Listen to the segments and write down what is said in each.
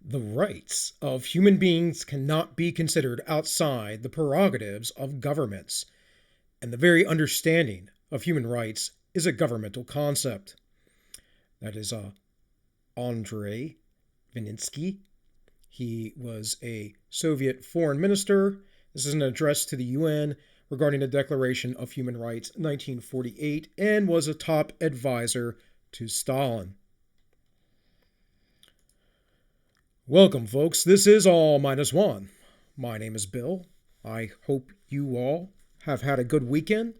The rights of human beings cannot be considered outside the prerogatives of governments, and the very understanding of human rights is a governmental concept. That is Andrei Vininsky. He was a Soviet foreign minister. This is an address to the UN regarding the Declaration of Human Rights 1948 and was a top advisor to Stalin. Welcome, folks. This is AllMinucOne. My name is Bill. I hope you all have had a good weekend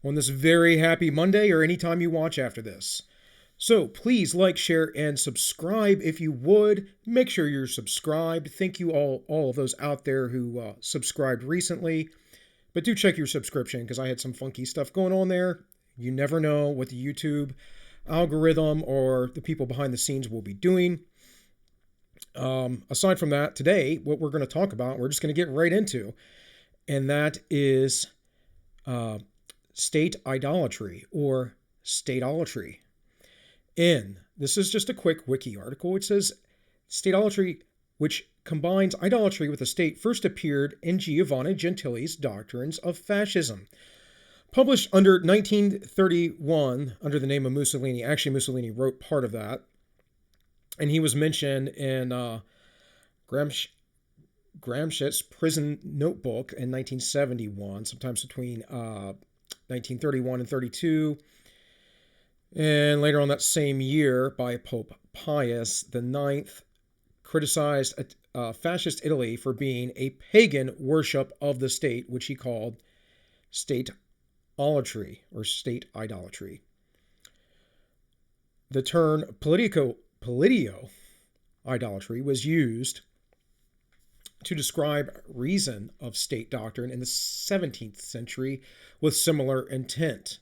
on this very happy Monday or anytime you watch after this. So please like, share, and subscribe if you would. Make sure you're subscribed. Thank you all of those out there who subscribed recently. But do check your subscription because I had some funky stuff going on there. You never know what the YouTube algorithm or the people behind the scenes will be doing. Aside from that, today, what we're going to talk about, we're just going to get right into, and that is state idolatry or statolatry. And this is just a quick wiki article. It says statolatry, which combines idolatry with the state, first appeared in Giovanni Gentili's Doctrines of Fascism. Published under 1931 under the name of Mussolini. Actually, Mussolini wrote part of that. And he was mentioned in Gramsci's prison notebook in 1971, sometimes between 1931 and 32. And later on that same year, by Pope Pius IX, criticized fascist Italy for being a pagan worship of the state, which he called statolatry or state idolatry. The term politico idolatry was used to describe reason of state doctrine in the 17th century with similar intent.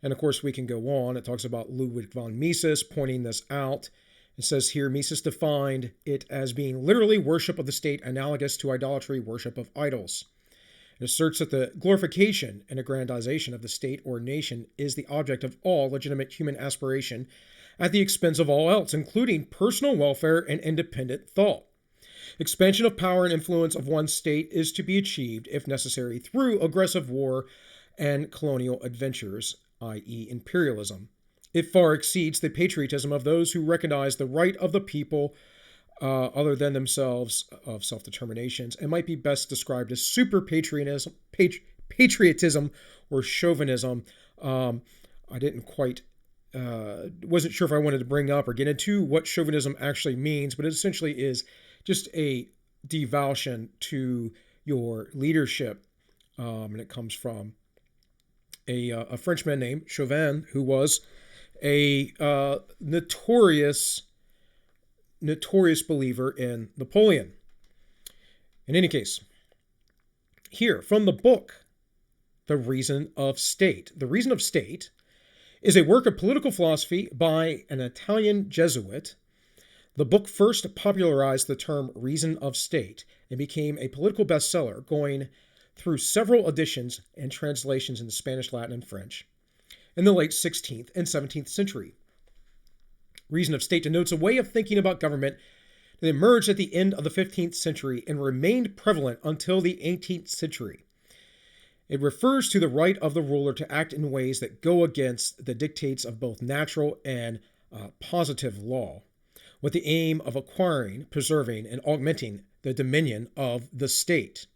And of course, we can go on. It talks about Ludwig von Mises pointing this out. It says here, Mises defined it as being literally worship of the state analogous to idolatry, worship of idols. It asserts that the glorification and aggrandization of the state or nation is the object of all legitimate human aspiration at the expense of all else, including personal welfare and independent thought. Expansion of power and influence of one state is to be achieved, if necessary, through aggressive war and colonial adventures, i.e. imperialism. It far exceeds the patriotism of those who recognize the right of the people other than themselves of self-determination, and might be best described as super patriotism or chauvinism. I didn't quite wasn't sure if I wanted to bring up or get into what chauvinism actually means, but it essentially is just a devotion to your leadership. And it comes from a Frenchman named Chauvin, who was a notorious believer in Napoleon. In any case, here from the book, The Reason of State. The Reason of State is a work of political philosophy by an Italian Jesuit. The book first popularized the term reason of state and became a political bestseller, going through several editions and translations into Spanish, Latin, and French in the late 16th and 17th century. Reason of state denotes a way of thinking about government that emerged at the end of the 15th century and remained prevalent until the 18th century. It refers to the right of the ruler to act in ways that go against the dictates of both natural and positive law, with the aim of acquiring, preserving, and augmenting the dominion of the state.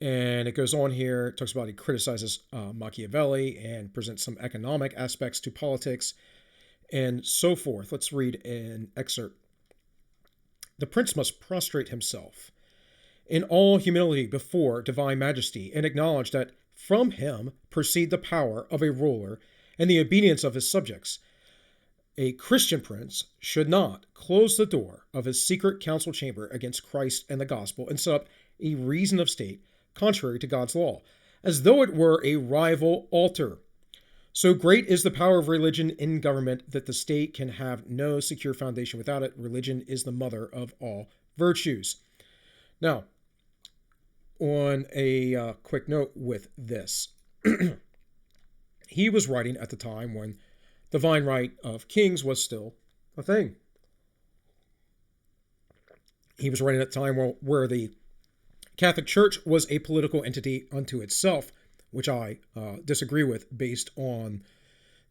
And it goes on here, it talks about, he criticizes Machiavelli and presents some economic aspects to politics and so forth. Let's read an excerpt. The prince must prostrate himself in all humility before divine majesty and acknowledge that from him proceed the power of a ruler and the obedience of his subjects. A Christian prince should not close the door of his secret council chamber against Christ and the gospel and set up a reason of state contrary to God's law, as though it were a rival altar. So great is the power of religion in government that the state can have no secure foundation without it. Religion is the mother of all virtues. Now, on a quick note with this, he was writing at the time when divine right of kings was still a thing. He was writing at a time where the Catholic Church was a political entity unto itself, which I disagree with based on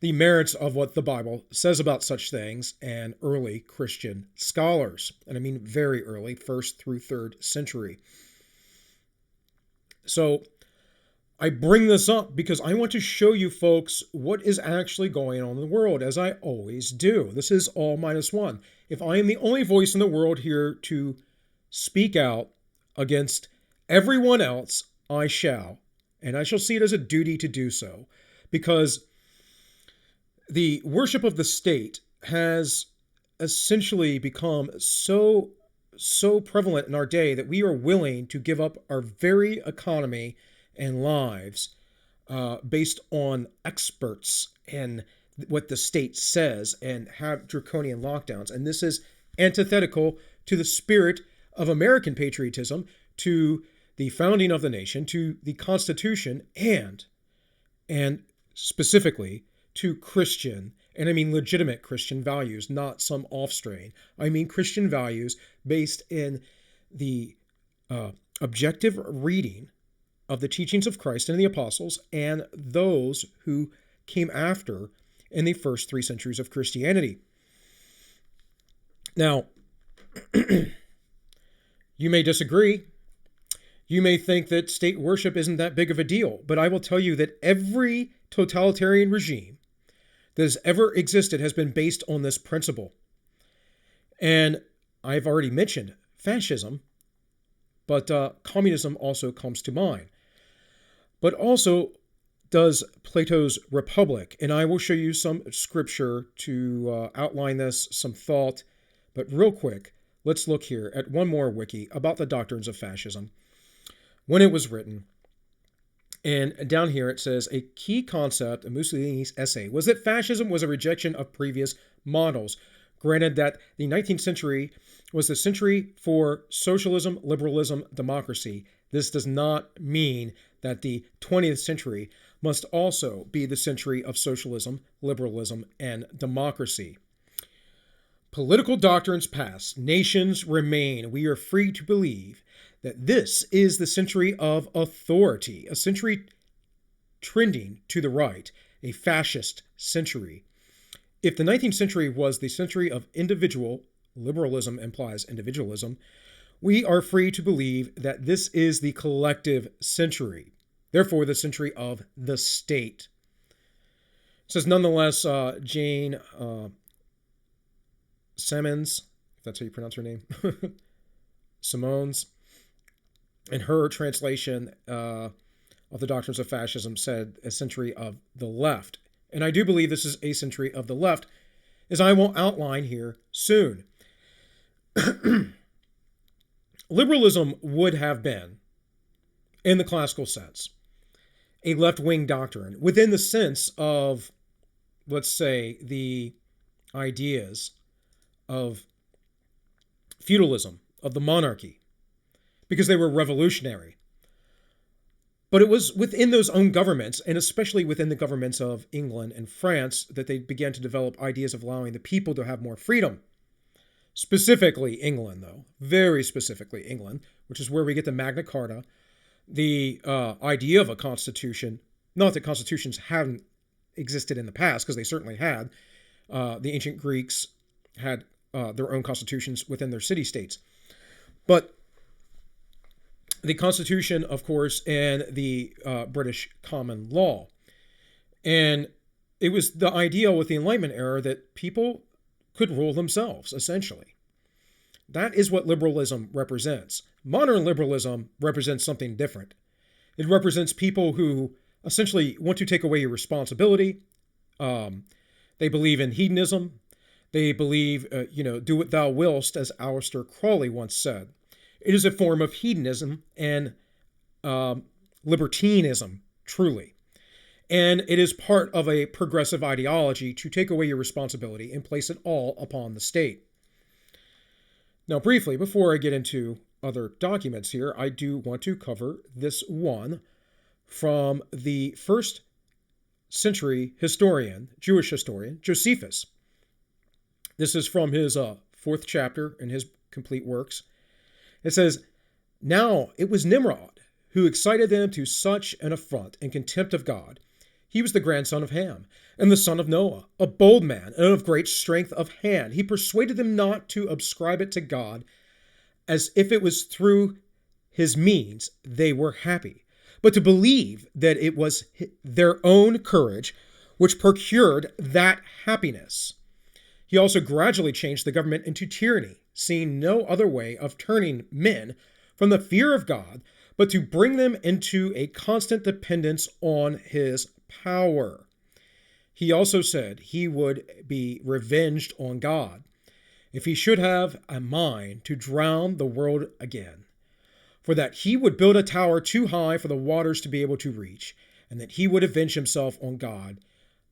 the merits of what the Bible says about such things and early Christian scholars. And I mean very early, 1st through 3rd century. So I bring this up because I want to show you folks what is actually going on in the world, as I always do. This is AllMinucOne. If I am the only voice in the world here to speak out against everyone else, I shall. And I shall see it as a duty to do so, because the worship of the state has essentially become so prevalent in our day that we are willing to give up our very economy and lives based on experts and what the state says and have draconian lockdowns. And this is antithetical to the spirit of American patriotism, to the founding of the nation, to the Constitution, and specifically to Christian, and I mean legitimate Christian values, not some offstrain. I mean Christian values based in the objective reading of the teachings of Christ and the apostles and those who came after in the first 3 centuries of Christianity. Now, you may disagree. You may think that state worship isn't that big of a deal, but I will tell you that every totalitarian regime that has ever existed has been based on this principle. And I've already mentioned fascism, but communism also comes to mind. But also does Plato's Republic, and I will show you some scripture to outline this, some thought. But real quick, let's look here at one more wiki about the doctrines of fascism. When it was written, and down here it says, a key concept of Mussolini's essay was that fascism was a rejection of previous models. Granted that the 19th century was the century for socialism, liberalism, democracy, this does not mean that the 20th century must also be the century of socialism, liberalism, and democracy. Political doctrines pass, nations remain. We are free to believe that this is the century of authority, a century trending to the right, a fascist century. If the 19th century was the century of individual, liberalism implies individualism, we are free to believe that this is the collective century, therefore the century of the state. It says, nonetheless, Jane Simmons, if that's how you pronounce her name, Simone's, in her translation of the doctrines of fascism, said a century of the left. And I do believe this is a century of the left, as I will outline here soon. Liberalism would have been, in the classical sense, a left-wing doctrine within the sense of, let's say, the ideas of feudalism, of the monarchy, because they were revolutionary. But it was within those own governments, and especially within the governments of England and France, that they began to develop ideas of allowing the people to have more freedom. Specifically England, though. Very specifically England, which is where we get the Magna Carta, the idea of a constitution. Not that constitutions hadn't existed in the past, because they certainly had. The ancient Greeks had their own constitutions within their city-states. But the Constitution, of course, and the British common law. And it was the ideal with the Enlightenment era that people could rule themselves, essentially. That is what liberalism represents. Modern liberalism represents something different. It represents people who essentially want to take away your responsibility. They believe in hedonism. They believe, do what thou willst, as Aleister Crowley once said. It is a form of hedonism and libertinism, truly. And it is part of a progressive ideology to take away your responsibility and place it all upon the state. Now, briefly, before I get into other documents here, I do want to cover this one from the 1st century historian, Jewish historian, Josephus. This is from his 4th chapter in his complete works. It says, now it was Nimrod who excited them to such an affront and contempt of God. He was the grandson of Ham, and the son of Noah, a bold man, and of great strength of hand. He persuaded them not to ascribe it to God, as if it was through his means they were happy, but to believe that it was their own courage which procured that happiness. He also gradually changed the government into tyranny, seeing no other way of turning men from the fear of God, but to bring them into a constant dependence on his power. He also said he would be revenged on God if he should have a mind to drown the world again, for that he would build a tower too high for the waters to be able to reach, and that he would avenge himself on God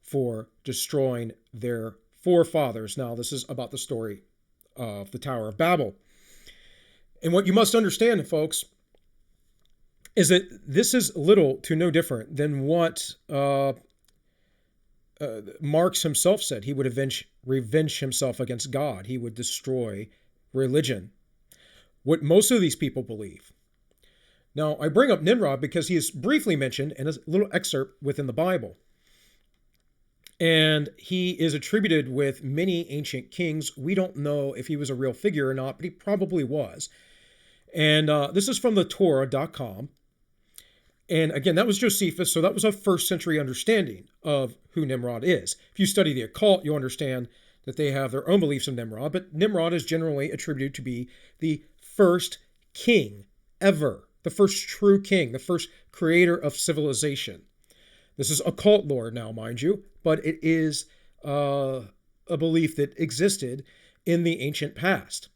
for destroying their forefathers. Now, this is about the story of the Tower of Babel. And what you must understand, folks, is that this is little to no different than what Marx himself said. He would revenge himself against God. He would destroy religion. What most of these people believe. Now, I bring up Nimrod because he is briefly mentioned in a little excerpt within the Bible. And he is attributed with many ancient kings. We don't know if he was a real figure or not, but he probably was. And this is from the Torah.com. And again, that was Josephus, so that was a first century understanding of who Nimrod is. If you study the occult, you'll understand that they have their own beliefs of Nimrod, but Nimrod is generally attributed to be the first king ever, the first true king, the first creator of civilization. This is occult lore now, mind you, but it is a belief that existed in the ancient past.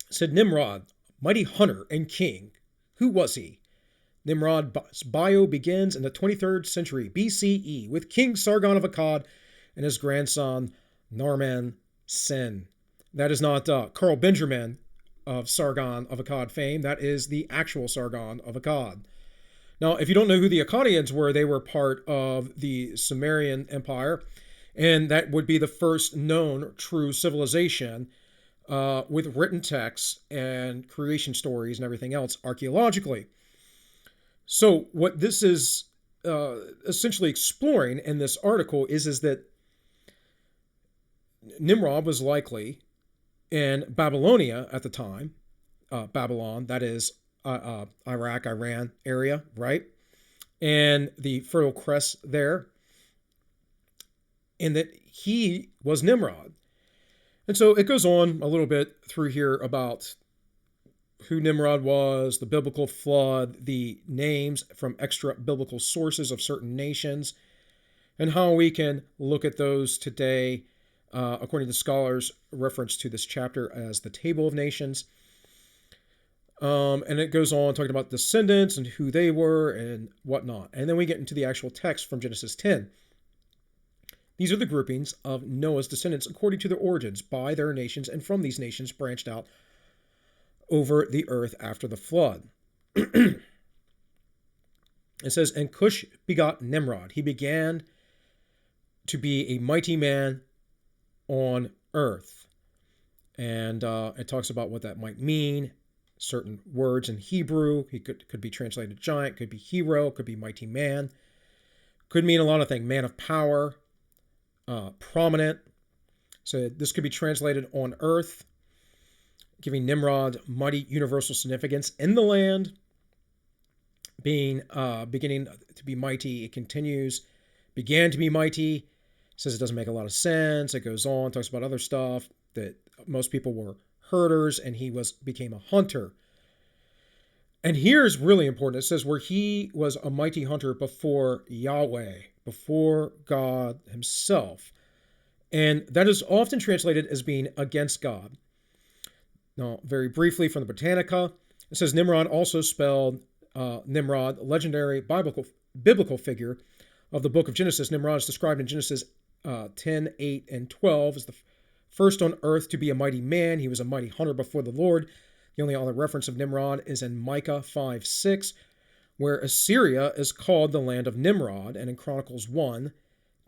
It said Nimrod, mighty hunter and king. Who was he? Nimrod's bio begins in the 23rd century BCE with King Sargon of Akkad and his grandson Narman Sen. That is not Carl Benjamin of Sargon of Akkad fame. That is the actual Sargon of Akkad. Now, if you don't know who the Akkadians were, they were part of the Sumerian Empire, and that would be the first known true civilization with written texts and creation stories and everything else archaeologically. So what this is essentially exploring in this article is that Nimrod was likely in Babylonia at the time, Babylon, that is Iraq, Iran area, right? And the Fertile Crescent there, and that he was Nimrod. And so it goes on a little bit through here about who Nimrod was, the biblical flood, the names from extra biblical sources of certain nations, and how we can look at those today, according to scholars, reference to this chapter as the Table of Nations. And it goes on talking about descendants and who they were and whatnot. And then we get into the actual text from Genesis 10. These are the groupings of Noah's descendants according to their origins by their nations, and from these nations branched out over the earth after the flood. It says, and Cush begot Nimrod. He began to be a mighty man on earth. And it talks about what that might mean. Certain words in Hebrew. He could be translated giant, could be hero, could be mighty man. Could mean a lot of things. Man of power, prominent. So this could be translated on earth, giving Nimrod mighty universal significance in the land, beginning to be mighty. It continues, began to be mighty. It says it doesn't make a lot of sense. It goes on, talks about other stuff, that most people were herders and he became a hunter. And here's really important. It says where he was a mighty hunter before Yahweh, before God himself. And that is often translated as being against God. Now, very briefly from the Britannica, it says Nimrod, also spelled Nimrod, legendary biblical figure of the book of Genesis. Nimrod is described in Genesis 10, 8, and 12 as the first on earth to be a mighty man. He was a mighty hunter before the Lord. The only other reference of Nimrod is in Micah 5, 6, where Assyria is called the land of Nimrod, and in Chronicles 1,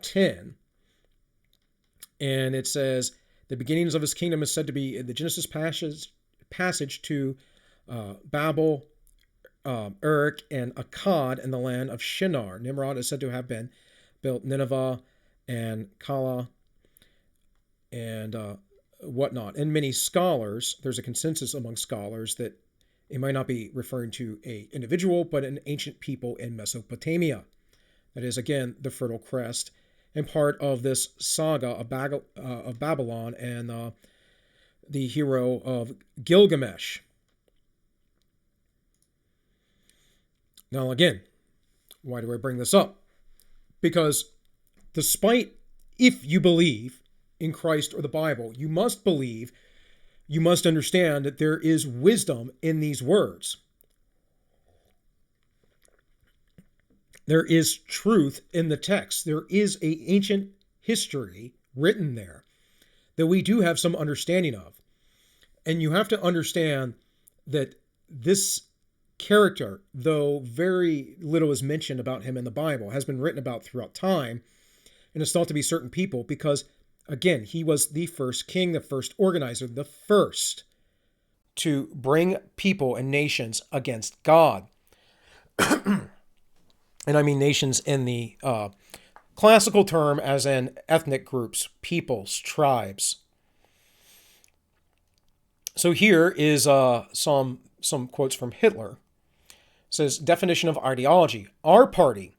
10. And it says, the beginnings of his kingdom is said to be in the Genesis passage to Babel, Uruk, and Akkad in the land of Shinar. Nimrod is said to have built Nineveh and Calah and whatnot. And many scholars, there's a consensus among scholars that it might not be referring to an individual, but an ancient people in Mesopotamia. That is, again, the Fertile Crest, and part of this saga of Babylon and the hero of Gilgamesh. Now, again, why do I bring this up? Because if you believe in Christ or the Bible, you must understand that there is wisdom in these words. There is truth in the text. There is an ancient history written there that we do have some understanding of. And you have to understand that this character, though very little is mentioned about him in the Bible, has been written about throughout time, and it's thought to be certain people because, again, he was the first king, the first organizer, the first to bring people and nations against God. And I mean nations in the classical term as in ethnic groups, peoples, tribes. So here is some quotes from Hitler. It says, definition of ideology. Our party.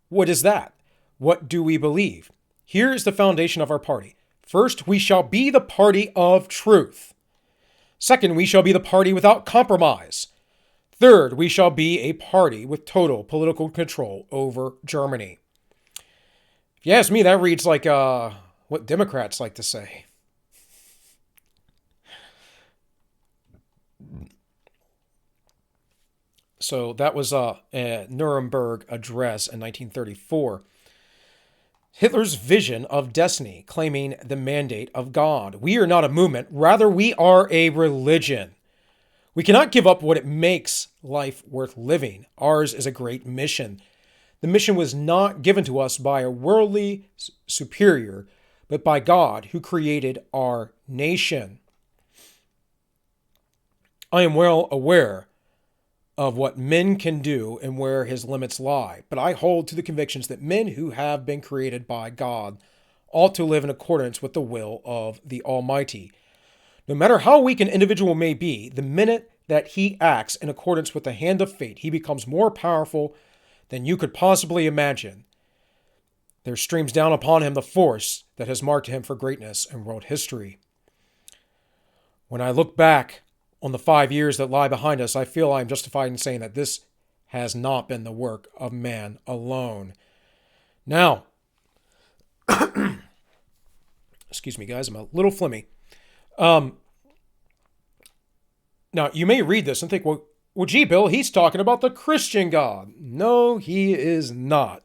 What is that? What do we believe? Here is the foundation of our party. First, we shall be the party of truth. Second, we shall be the party without compromise. Third, we shall be a party with total political control over Germany. If you ask me, that reads like what Democrats like to say. So that was a Nuremberg address in 1934. Hitler's vision of destiny, claiming the mandate of God. We are not a movement, rather we are a religion. We cannot give up what it makes life worth living. Ours is a great mission. The mission was not given to us by a worldly superior, but by God who created our nation. I am well aware of what men can do and where his limits lie, but I hold to the convictions that men who have been created by God ought to live in accordance with the will of the Almighty. No matter how weak an individual may be, the minute that he acts in accordance with the hand of fate, he becomes more powerful than you could possibly imagine. There streams down upon him the force that has marked him for greatness in world history. When I look back on the 5 years that lie behind us, I feel I am justified in saying that this has not been the work of man alone. Now, excuse me, guys, I'm a little phlegmy. Now, you may read this and think, well, gee, Bill, he's talking about the Christian God. No, he is not.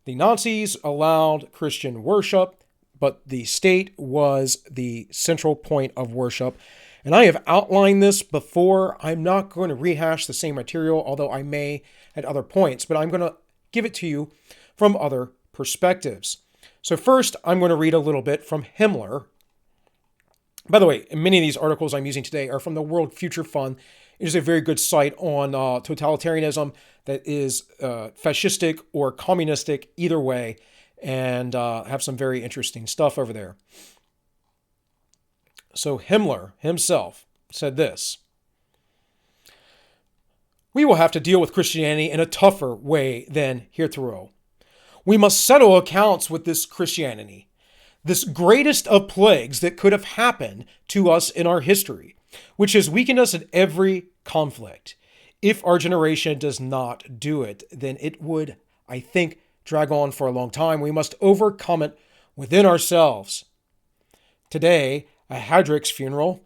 The Nazis allowed Christian worship, but the state was the central point of worship. And I have outlined this before. I'm not going to rehash the same material, although I may at other points, but I'm going to give it to you from other perspectives. So first, I'm going to read a little bit from Himmler. By the way, many of these articles I'm using today are from the World Future Fund. It is a very good site on totalitarianism that is fascistic or communistic, either way, and have some very interesting stuff over there. So Himmler himself said this: we will have to deal with Christianity in a tougher way than hitherto. We must settle accounts with this Christianity, this greatest of plagues that could have happened to us in our history, which has weakened us in every conflict. If our generation does not do it, then it would, I think, drag on for a long time. We must overcome it within ourselves. Today, at Hadrick's funeral,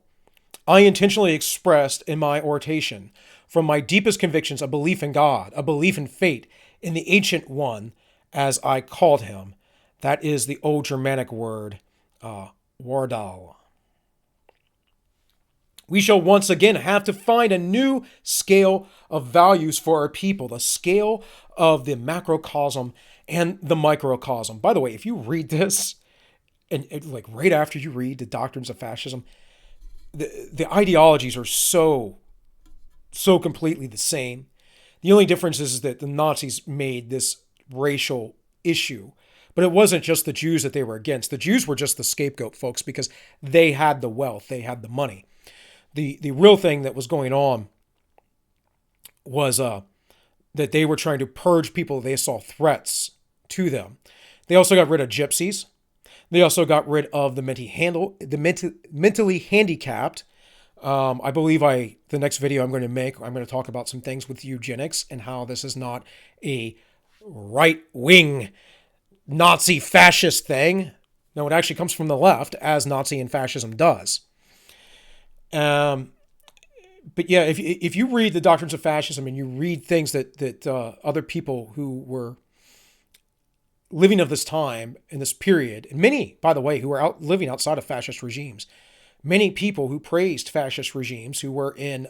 I intentionally expressed in my oration from my deepest convictions a belief in God, a belief in fate, in the Ancient One, as I called him. That is the old Germanic word, Wardal. We shall once again have to find a new scale of values for our people, the scale of the macrocosm and the microcosm. By the way, if you read this, and like right after you read the Doctrines of Fascism, the ideologies are so completely the same. The only difference is that the Nazis made this racial issue. But it wasn't just the Jews that they were against. The Jews were just the scapegoat, folks, because they had the wealth, they had the money. The real thing that was going on was that they were trying to purge people they saw threats to them. They also got rid of gypsies. They also got rid of the mentally handicapped. I believe the next video I'm going to make, I'm going to talk about some things with eugenics and how this is not a right-wing Nazi fascist thing. No, it actually comes from the left, as Nazi and fascism does. But yeah, if you read the doctrines of fascism and you read things that other people who were living of this time in this period, and many, by the way, who were living outside of fascist regimes, many people who praised fascist regimes who were in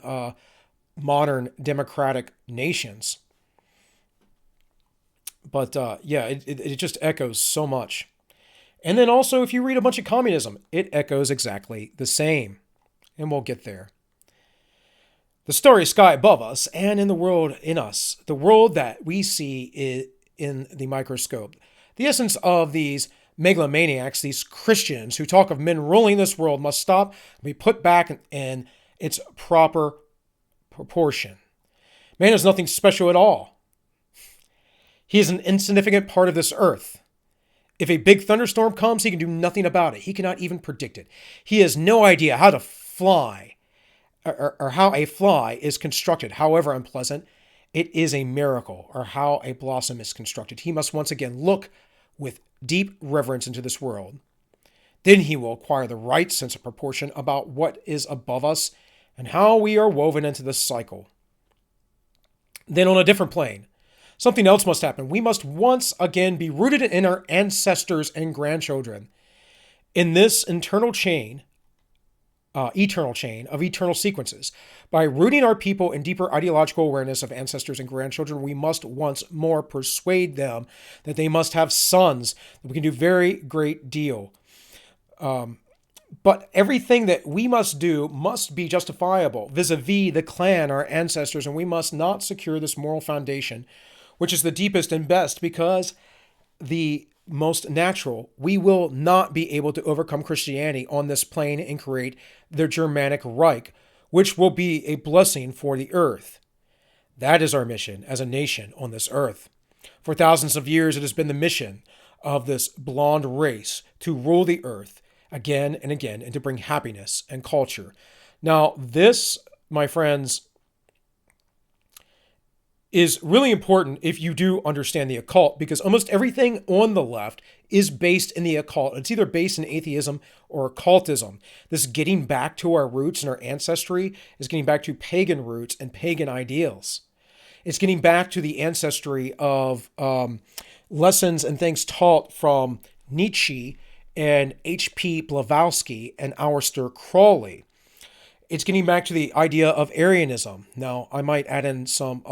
modern democratic nations. But yeah, it just echoes so much. And then also, if you read a bunch of communism, it echoes exactly the same. And we'll get there. The starry sky above us and in the world in us, the world that we see in the microscope, the essence of these megalomaniacs, these Christians who talk of men ruling this world, must stop and be put back in its proper proportion. Man is nothing special at all. He is an insignificant part of this earth. If a big thunderstorm comes, he can do nothing about it. He cannot even predict it. He has no idea how to fly or how a fly is constructed, however unpleasant. It is a miracle, or how a blossom is constructed. He must once again look with deep reverence into this world. Then he will acquire the right sense of proportion about what is above us and how we are woven into this cycle. Then on a different plane, something else must happen. We must once again be rooted in our ancestors and grandchildren. In this eternal chain of eternal sequences. By rooting our people in deeper ideological awareness of ancestors and grandchildren, we must once more persuade them that they must have sons. We can do very great deal. But everything that we must do must be justifiable vis-a-vis the clan, our ancestors, and we must not secure this moral foundation, which is the deepest and best, because the most natural, we will not be able to overcome Christianity on this plane and create the Germanic Reich, which will be a blessing for the earth. That is our mission as a nation on this earth. For thousands of years, it has been the mission of this blonde race to rule the earth again and again and to bring happiness and culture. Now, this, my friends, is really important if you do understand the occult, because almost everything on the left is based in the occult. It's either based in atheism or occultism. This getting back to our roots and our ancestry is getting back to pagan roots and pagan ideals. It's getting back to the ancestry of lessons and things taught from Nietzsche and H.P. Blavatsky and Aleister Crowley. It's getting back to the idea of Arianism. Now, I might add in some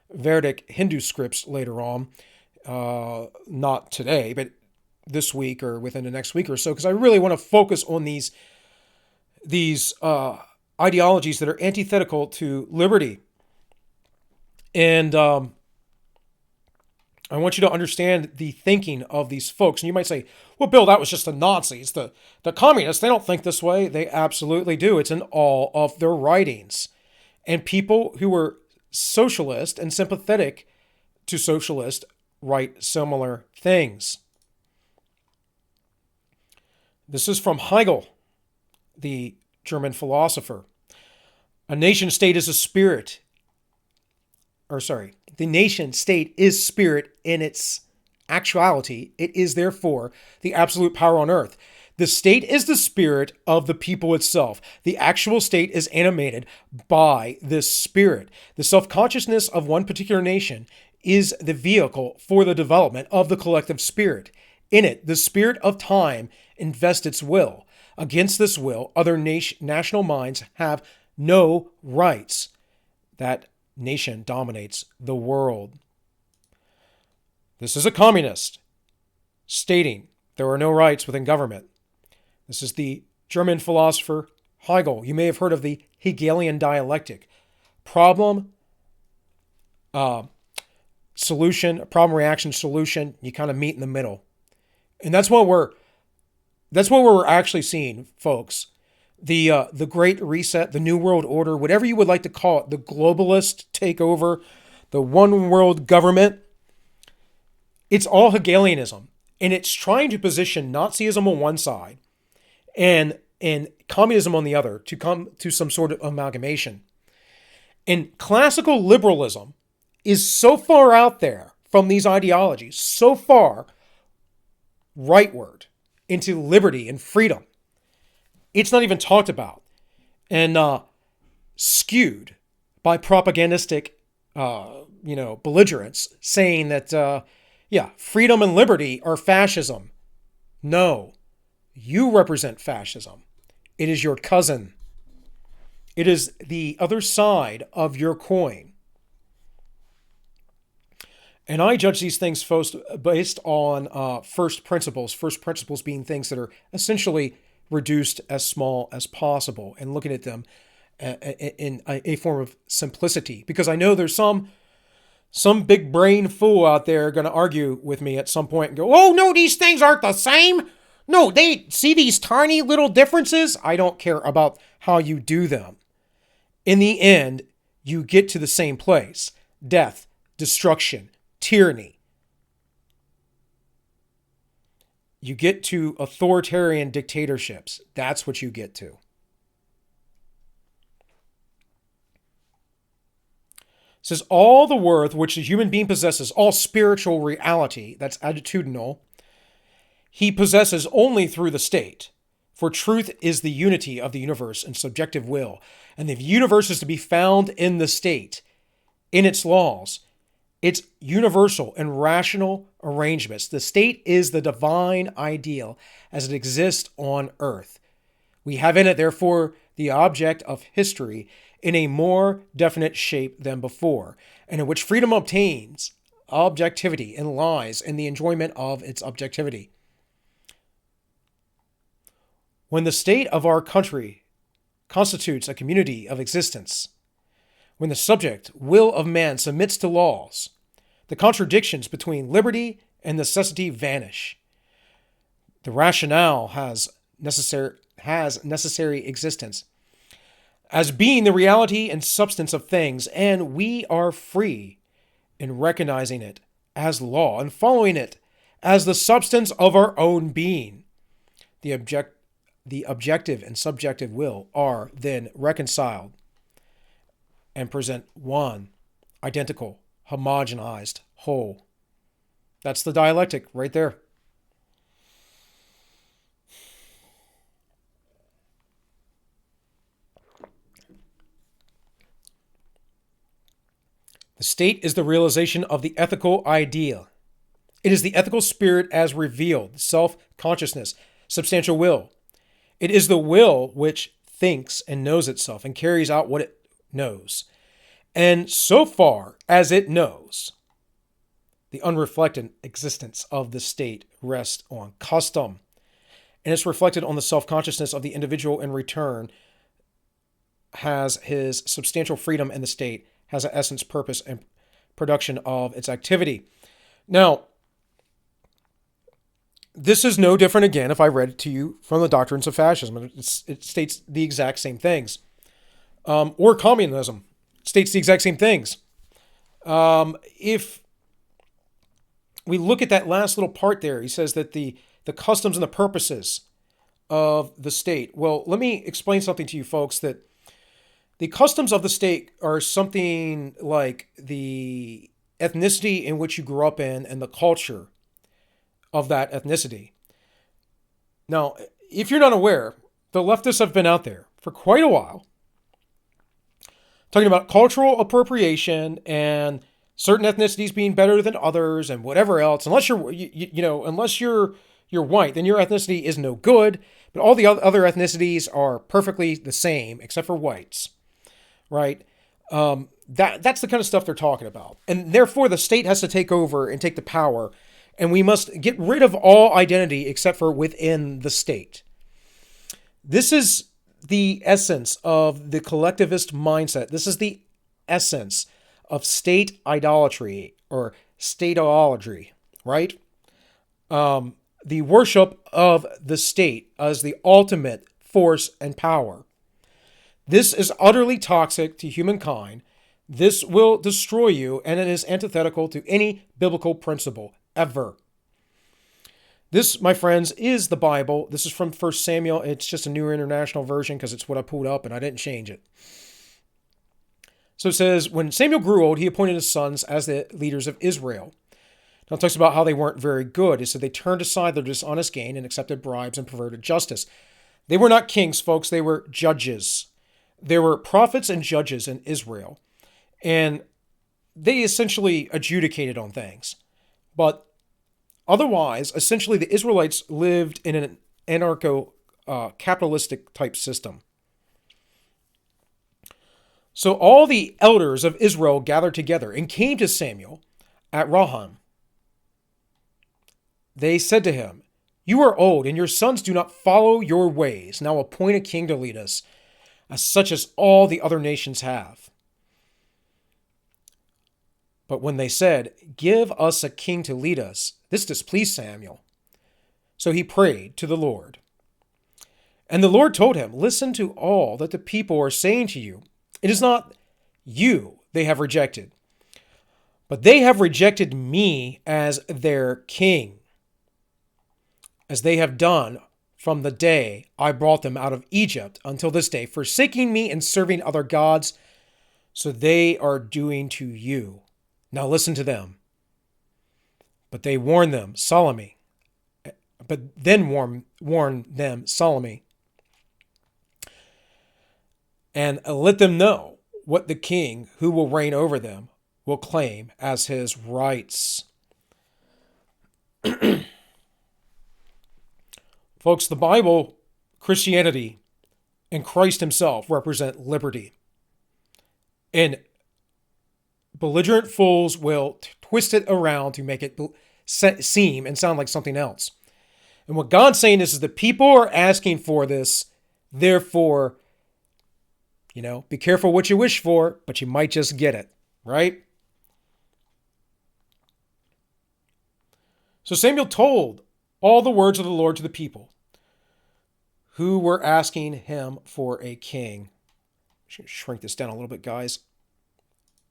Vedic Hindu scripts later on, not today, but this week or within the next week or so, because I really want to focus on these ideologies that are antithetical to liberty. And I want you to understand the thinking of these folks. And you might say, well, Bill, that was just the Nazis. The communists, they don't think this way. They absolutely do. It's in all of their writings. And people who were socialist and sympathetic to socialist write similar things. This is from Hegel, the German philosopher. A nation state is a spirit. The nation state is spirit in its actuality. It is therefore the absolute power on earth. The state is the spirit of the people itself. The actual state is animated by this spirit. The self-consciousness of one particular nation is the vehicle for the development of the collective spirit. In it, the spirit of time invests its will. Against this will, other national minds have no rights. That nation dominates the world. This is a communist stating there are no rights within government. This is the German philosopher Hegel. You may have heard of the Hegelian dialectic. Problem, solution, problem, reaction, solution. You kind of meet in the middle. And that's what we're actually seeing, folks. The Great Reset, the New World Order, whatever you would like to call it, the globalist takeover, the one world government, it's all Hegelianism. And it's trying to position Nazism on one side and communism on the other to come to some sort of amalgamation. And classical liberalism is so far out there from these ideologies, so far rightward into liberty and freedom. It's not even talked about and skewed by propagandistic, belligerents saying that, freedom and liberty are fascism. No, you represent fascism. It is your cousin. It is the other side of your coin. And I judge these things first based on first principles being things that are essentially reduced as small as possible, and looking at them in a form of simplicity. Because I know there's some big brain fool out there going to argue with me at some point and go, oh, no, these things aren't the same. No, they see these tiny little differences. I don't care about how you do them. In the end, you get to the same place: death, destruction, tyranny. You get to authoritarian dictatorships. That's what you get to. It says all the worth which the human being possesses, all spiritual reality, that's attitudinal, he possesses only through the state. For truth is the unity of the universe and subjective will. And the universe is to be found in the state, in its laws, its universal and rational arrangements. The state is the divine ideal as it exists on earth. We have in it, therefore, the object of history in a more definite shape than before, and in which freedom obtains objectivity and lies in the enjoyment of its objectivity. When the state of our country constitutes a community of existence, when the subject will of man submits to laws, the contradictions between liberty and necessity vanish. The rationale has necessary existence as being the reality and substance of things, and we are free in recognizing it as law and following it as the substance of our own being. The objective and subjective will are then reconciled and present one identical, homogenized whole. That's the dialectic right there. The state is the realization of the ethical idea. It is the ethical spirit as revealed, self-consciousness, substantial will. It is the will which thinks and knows itself and carries out what it knows. And so far as it knows, the unreflected existence of the state rests on custom, and it's reflected on the self-consciousness of the individual in return, has his substantial freedom, and the state has an essence, purpose, and production of its activity. Now, this is no different, again, if I read it to you from the Doctrines of Fascism. It states the exact same things. Or communism states the exact same things. If we look at that last little part there, he says that the customs and the purposes of the state. Well, let me explain something to you folks, that the customs of the state are something like the ethnicity in which you grew up in and the culture of that ethnicity. Now, if you're not aware, the leftists have been out there for quite a while talking about cultural appropriation and certain ethnicities being better than others and whatever else. Unless you're, unless you're white, then your ethnicity is no good. But all the other ethnicities are perfectly the same, except for whites, right? That's the kind of stuff they're talking about. And therefore, the state has to take over and take the power, and we must get rid of all identity except for within the state. This is the essence of the collectivist mindset. This is the essence of state idolatry or statolatry, right? The worship of the state as the ultimate force and power. This is utterly toxic to humankind. This will destroy you, and it is antithetical to any biblical principle, ever. This, my friends, is the Bible. This is from 1 Samuel. It's just a New International Version because it's what I pulled up and I didn't change it. So it says, when Samuel grew old, he appointed his sons as the leaders of Israel. Now it talks about how they weren't very good. It said they turned aside their dishonest gain and accepted bribes and perverted justice. They were not kings, folks. They were judges. There were prophets and judges in Israel. And they essentially adjudicated on things. But otherwise, essentially, the Israelites lived in an anarcho-capitalistic type system. So all the elders of Israel gathered together and came to Samuel at Raham. They said to him, "You are old, and your sons do not follow your ways. Now appoint a king to lead us, as such as all the other nations have." But when they said, "Give us a king to lead us," this displeased Samuel. So he prayed to the Lord. And the Lord told him, "Listen to all that the people are saying to you. It is not you they have rejected, but they have rejected me as their king, as they have done from the day I brought them out of Egypt until this day, forsaking me and serving other gods. So they are doing to you. Now listen to them." But they warned them solemnly. But then warn them solemnly, and let them know what the king who will reign over them will claim as his rights. Folks, the Bible, Christianity, and Christ himself represent liberty. And belligerent fools will twist it around to make it seem and sound like something else. And what God's saying is the people are asking for this, therefore, be careful what you wish for, but you might just get it, right? So Samuel told all the words of the Lord to the people who were asking him for a king. I'm just going to shrink this down a little bit, guys.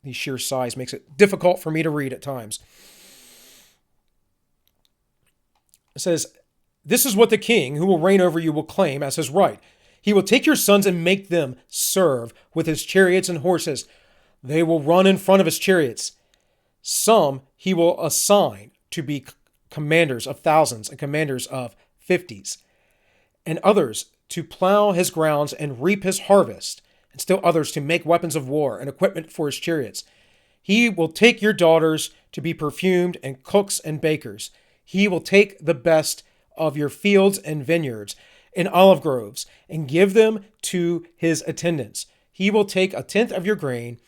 The sheer size makes it difficult for me to read at times. It says, "This is what the king who will reign over you will claim as his right. He will take your sons and make them serve with his chariots and horses. They will run in front of his chariots. Some he will assign to be commanders of thousands and commanders of 50s, and others to plow his grounds and reap his harvest, and still others to make weapons of war and equipment for his chariots. He will take your daughters to be perfumed and cooks and bakers. He will take the best of your fields and vineyards and olive groves and give them to his attendants. He will take 1/10 of your grain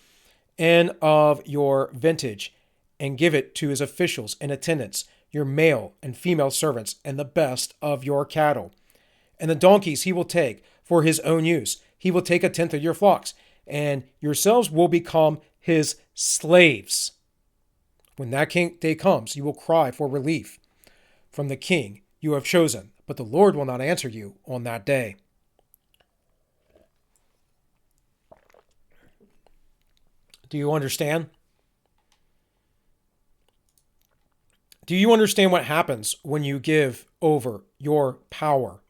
and of your vintage and give it to his officials and attendants, your male and female servants, and the best of your cattle. And the donkeys he will take for his own use. He will take 1/10 of your flocks, and yourselves will become his slaves. When that day comes, you will cry for relief from the king you have chosen, but the Lord will not answer you on that day." Do you understand? Do you understand what happens when you give over your power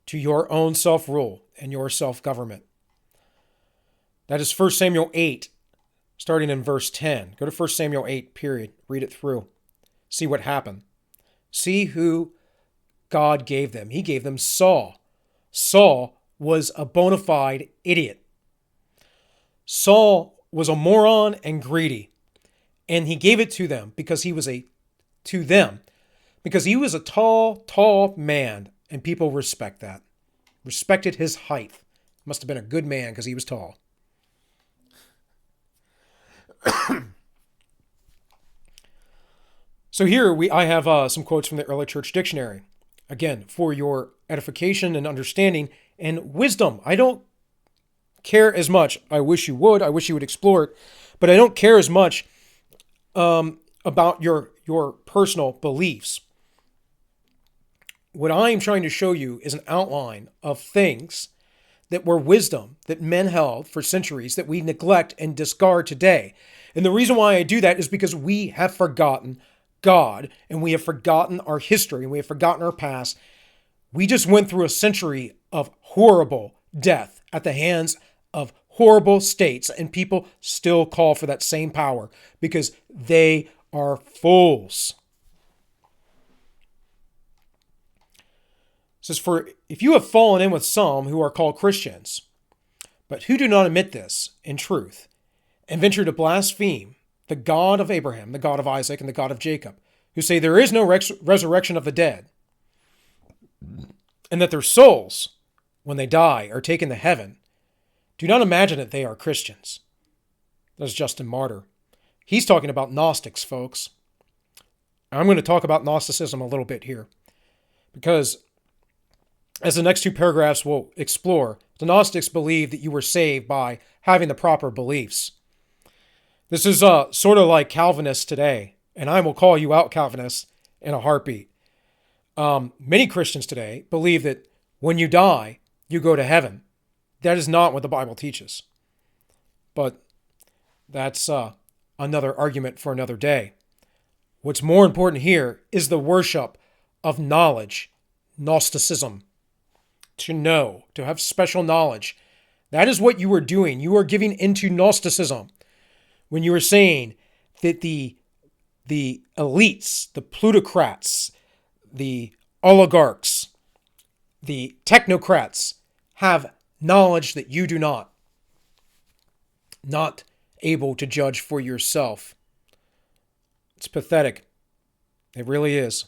to your own self-rule and your self-government? That is 1 Samuel 8, starting in verse 10. Go to 1 Samuel 8, period. Read it through. See what happened. See who God gave them. He gave them Saul. Saul was a bona fide idiot. Saul was a moron and greedy. And he gave it to them because he was a tall man, and people respect that. Respected his height. Must have been a good man because he was tall. So here I have some quotes from the Early Church Dictionary. Again, for your edification and understanding and wisdom. I don't care as much. I wish you would. I wish you would explore it. But I don't care as much about your personal beliefs. What I am trying to show you is an outline of things that were wisdom that men held for centuries that we neglect and discard today. And the reason why I do that is because we have forgotten God, and we have forgotten our history, and we have forgotten our past. We just went through a century of horrible death at the hands of horrible states, and people still call for that same power because they are fools. It says, for if you have fallen in with some who are called Christians, but who do not admit this in truth, and venture to blaspheme the God of Abraham, the God of Isaac, and the God of Jacob, who say there is no resurrection of the dead, and that their souls, when they die, are taken to heaven, do not imagine that they are Christians. That's Justin Martyr. He's talking about Gnostics, folks. I'm going to talk about Gnosticism a little bit here, because as the next two paragraphs will explore, the Gnostics believed that you were saved by having the proper beliefs. This is sort of like Calvinists today, and I will call you out, Calvinists, in a heartbeat. Many Christians today believe that when you die, you go to heaven. That is not what the Bible teaches. But that's another argument for another day. What's more important here is the worship of knowledge, Gnosticism. To know, to have special knowledge. That is what you are doing. You are giving into Gnosticism when you are saying that the elites, the plutocrats, the oligarchs, the technocrats have knowledge that you do not. Not able to judge for yourself. It's pathetic. It really is.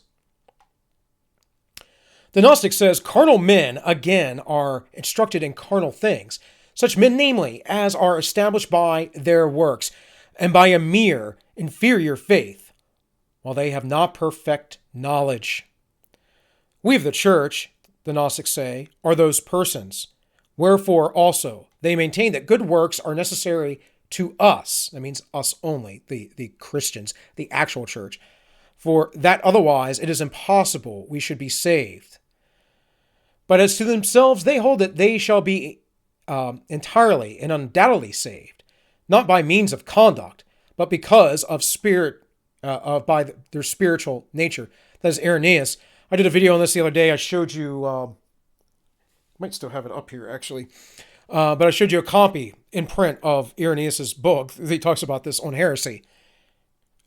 The Gnostic says, carnal men, again, are instructed in carnal things, such men, namely, as are established by their works, and by a mere inferior faith, while they have not perfect knowledge. We of the church, the Gnostics say, are those persons. Wherefore also they maintain that good works are necessary to us. That means us only, the Christians, the actual church. For that otherwise it is impossible we should be saved. But as to themselves, they hold that they shall be entirely and undoubtedly saved, not by means of conduct, but because of by their spiritual nature. That is Irenaeus. I did a video on this the other day. I showed you, I might still have it up here actually, but I showed you a copy in print of Irenaeus' book. He talks about this on heresy.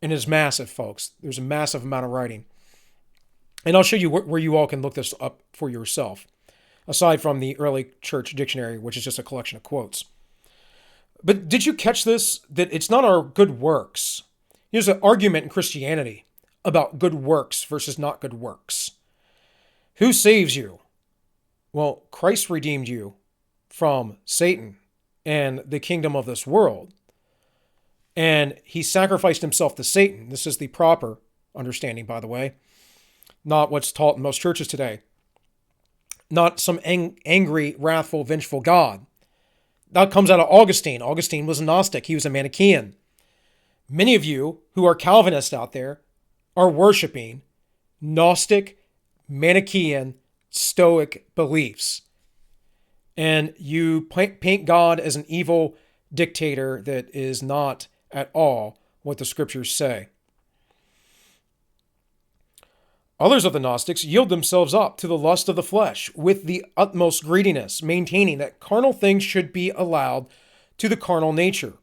And it's massive, folks. There's a massive amount of writing. And I'll show you where you all can look this up for yourself, aside from the early church dictionary, which is just a collection of quotes. But did you catch this? That it's not our good works. There's an argument in Christianity about good works versus not good works. Who saves you? Well, Christ redeemed you from Satan and the kingdom of this world. And he sacrificed himself to Satan. This is the proper understanding, by the way. Not what's taught in most churches today. Not some angry, wrathful, vengeful God. That comes out of Augustine. Augustine was a Gnostic. He was a Manichaean. Many of you who are Calvinists out there are worshiping Gnostic, Manichaean, Stoic beliefs. And you paint God as an evil dictator that is not at all what the scriptures say. Others of the Gnostics yield themselves up to the lust of the flesh with the utmost greediness, maintaining that carnal things should be allowed to the carnal nature,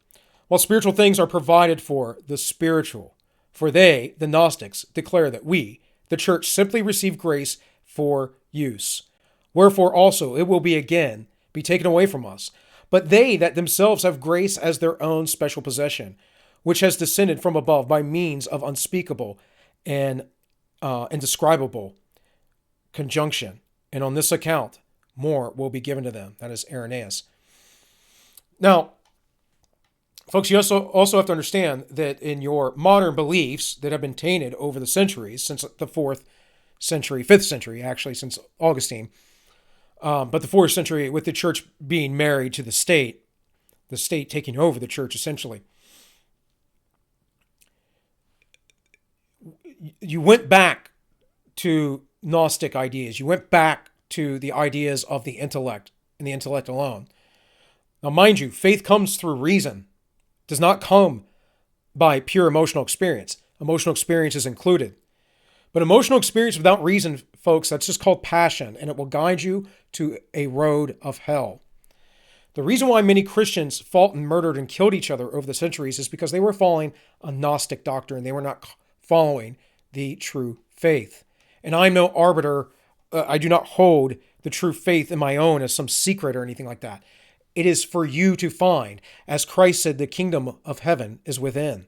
while spiritual things are provided for the spiritual. For they, the Gnostics, declare that we, the church, simply receive grace for use. Wherefore also it will be taken away from us. But they that themselves have grace as their own special possession, which has descended from above by means of unspeakable and indescribable conjunction. And on this account, more will be given to them. That is Irenaeus. Now, folks, you also have to understand that in your modern beliefs that have been tainted over the centuries, since the 4th century, 5th century, actually, since Augustine, But the 4th century, with the church being married to the state taking over the church essentially, you went back to Gnostic ideas. You went back to the ideas of the intellect and the intellect alone. Now, mind you, faith comes through reason. It does not come by pure emotional experience. Emotional experience is included. But emotional experience without reason, folks, that's just called passion, and it will guide you to a road of hell. The reason why many Christians fought and murdered and killed each other over the centuries is because they were following a Gnostic doctrine. They were not following the true faith. And I'm no arbiter. I do not hold the true faith in my own as some secret or anything like that. It is for you to find. As Christ said, the kingdom of heaven is within.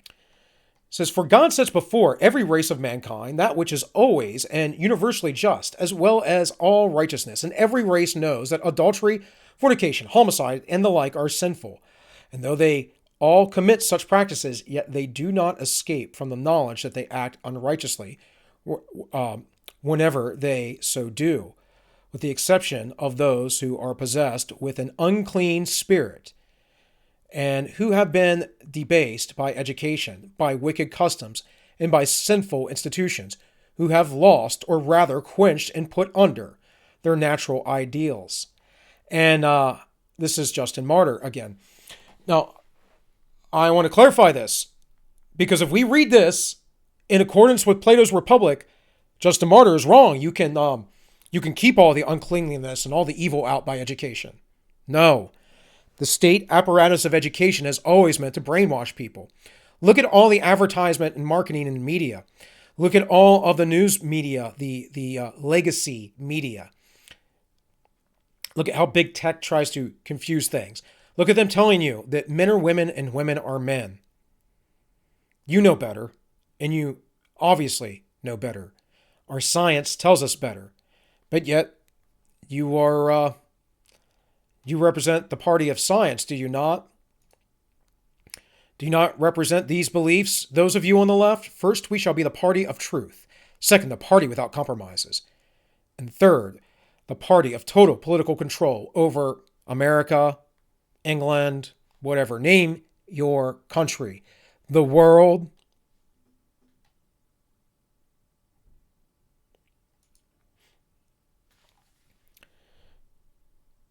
It says, for God sets before every race of mankind that which is always and universally just, as well as all righteousness. And every race knows that adultery, fornication, homicide, and the like are sinful. And though they all commit such practices, yet they do not escape from the knowledge that they act unrighteously whenever they so do, with the exception of those who are possessed with an unclean spirit, and who have been debased by education, by wicked customs, and by sinful institutions, who have lost, or rather quenched and put under, their natural ideals. And this is Justin Martyr again. Now, I want to clarify this, because if we read this in accordance with Plato's Republic, Justin Martyr is wrong. You can keep all the uncleanliness and all the evil out by education. No. The state apparatus of education has always meant to brainwash people. Look at all the advertisement and marketing and media. Look at all of the news media, the legacy media. Look at how big tech tries to confuse things. Look at them telling you that men are women and women are men. You know better, and you obviously know better. Our science tells us better, but yet you are you represent the party of science, do you not? Do you not represent these beliefs, those of you on the left? First, we shall be the party of truth. Second, the party without compromises. And third, the party of total political control over America, England, whatever. Name your country. The world.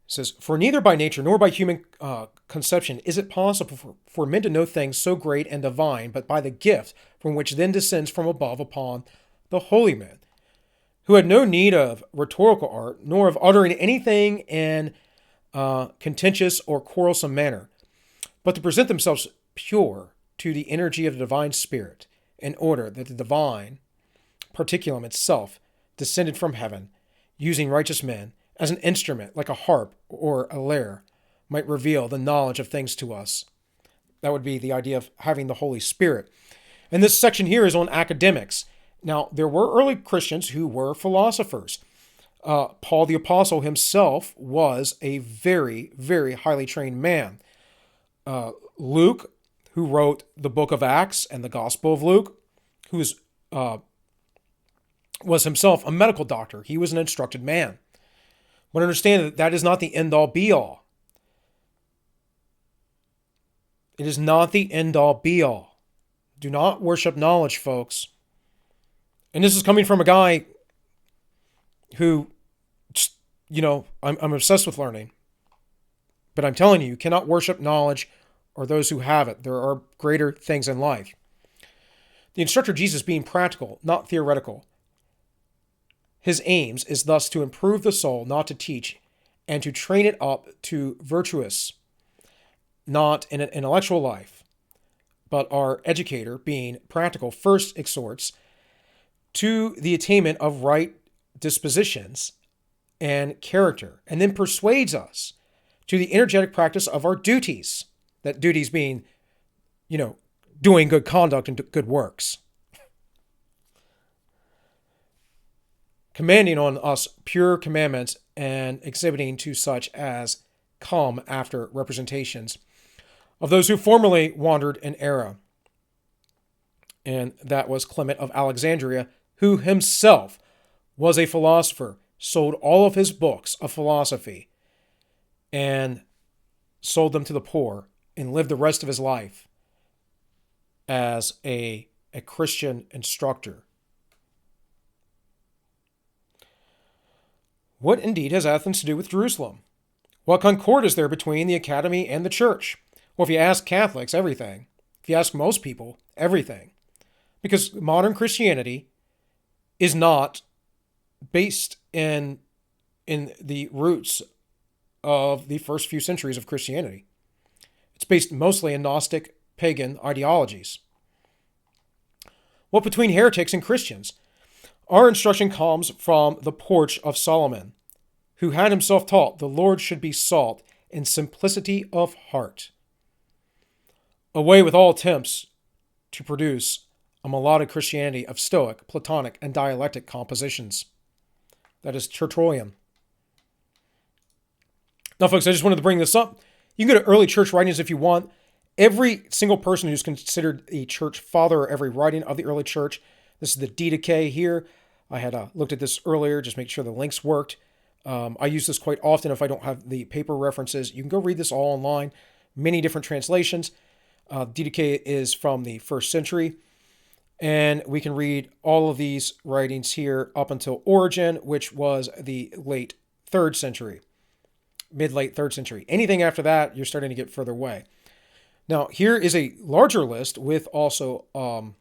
It says, for neither by nature nor by human conception is it possible for men to know things so great and divine, but by the gift from which then descends from above upon the holy men, who had no need of rhetorical art, nor of uttering anything in contentious or quarrelsome manner, but to present themselves pure to the energy of the divine spirit, in order that the divine particulum itself descended from heaven, using righteous men as an instrument, like a harp or a lyre, might reveal the knowledge of things to us. That would be the idea of having the Holy Spirit. And this section here is on academics. Now, there were early Christians who were philosophers. Paul the Apostle himself was a very, very highly trained man. Luke, who wrote the book of Acts and the Gospel of Luke, who was himself a medical doctor. He was an instructed man. But understand that that is not the end-all be-all. It is not the end-all be-all. Do not worship knowledge, folks. And this is coming from a guy who, I'm obsessed with learning. But I'm telling you, you cannot worship knowledge or those who have it. There are greater things in life. The instructor Jesus being practical, not theoretical. His aims is thus to improve the soul, not to teach, and to train it up to virtuous, not in an intellectual life. But our educator, being practical, first exhorts to the attainment of right dispositions and character, and then persuades us to the energetic practice of our duties. That duties being, doing good conduct and good works. Commanding on us pure commandments and exhibiting to such as come after representations of those who formerly wandered in error. And that was Clement of Alexandria, who himself was a philosopher, sold all of his books of philosophy and sold them to the poor and lived the rest of his life as a Christian instructor. What indeed has Athens to do with Jerusalem? What concord is there between the academy and the church? Well, if you ask Catholics, everything. If you ask most people, everything. Because modern Christianity is not based in the roots of the first few centuries of Christianity. It's based mostly in Gnostic, pagan ideologies. What between heretics and Christians? Our instruction comes from the porch of Solomon, who had himself taught the Lord should be sought in simplicity of heart. Away with all attempts to produce a melodic Christianity of Stoic, Platonic, and dialectic compositions. That is Tertullian. Now, folks, I just wanted to bring this up. You can go to early church writings if you want. Every single person who's considered a church father, or every writing of the early church, this is the Didache here. I had looked at this earlier, just make sure the links worked. I use this quite often if I don't have the paper references. You can go read this all online. Many different translations. Didache is from the 1st century. And we can read all of these writings here up until Origen, which was the late 3rd century. Mid-late 3rd century. Anything after that, you're starting to get further away. Now, here is a larger list with also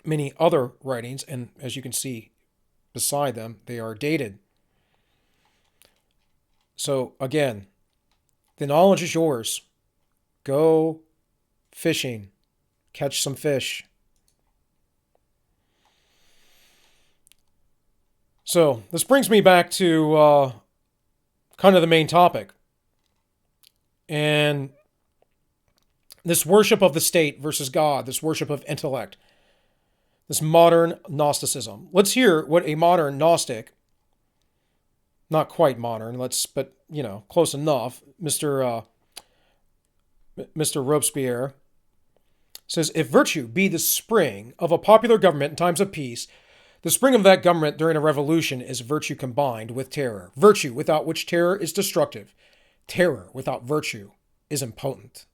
many other writings. And as you can see beside them, they are dated. So, again, the knowledge is yours. Go fishing. Catch some fish. So, this brings me back to kind of the main topic. And this worship of the state versus God, this worship of intellect, this modern Gnosticism. Let's hear what a modern Gnostic, not quite modern, but close enough, Mr. Robespierre says, if virtue be the spring of a popular government in times of peace, the spring of that government during a revolution is virtue combined with terror. Virtue without which terror is destructive. Terror without virtue is impotent.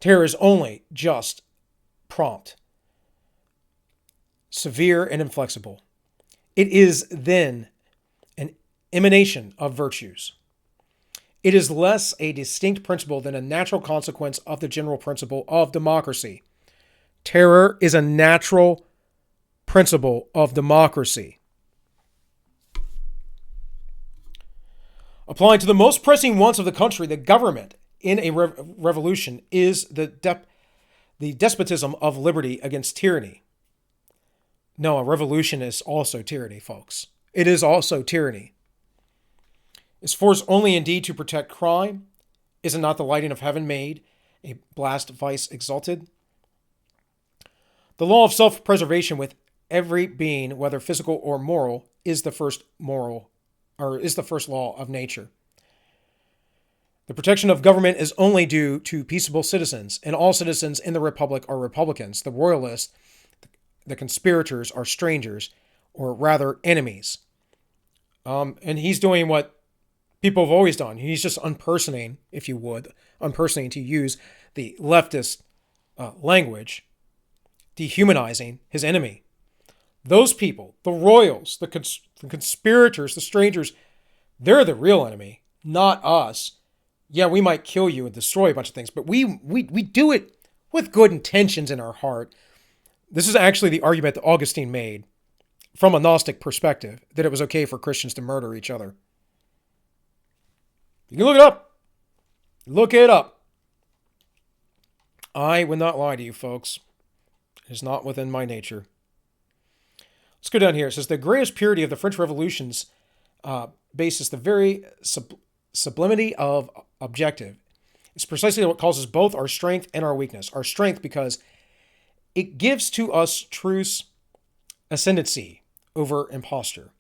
Terror is only just, prompt, severe, and inflexible. It is then an emanation of virtues. It is less a distinct principle than a natural consequence of the general principle of democracy. Terror is a natural principle of democracy. Applying to the most pressing wants of the country, the government in a revolution is the despotism of liberty against tyranny. No, a revolution is also tyranny, folks. It is also tyranny. Is force only indeed to protect crime? Is it not the lighting of heaven made a blast vice exalted? The law of self-preservation with every being, whether physical or moral, is the first law of nature. The protection of government is only due to peaceable citizens, and all citizens in the republic are Republicans. The royalists, the conspirators, are strangers, or rather enemies. And he's doing what people have always done. He's just unpersoning, if you would, to use the leftist language, dehumanizing his enemy. Those people, the royals, the conspirators, the strangers, they're the real enemy, not us. Yeah, we might kill you and destroy a bunch of things, but we do it with good intentions in our heart. This is actually the argument that Augustine made from a Gnostic perspective, that it was okay for Christians to murder each other. You can look it up. Look it up. I would not lie to you, folks. It is not within my nature. Let's go down here. It says, the greatest purity of the French Revolution's basis, the very sublimity of objective, is precisely what causes both our strength and our weakness. Our strength because it gives to us truth's ascendancy over imposture,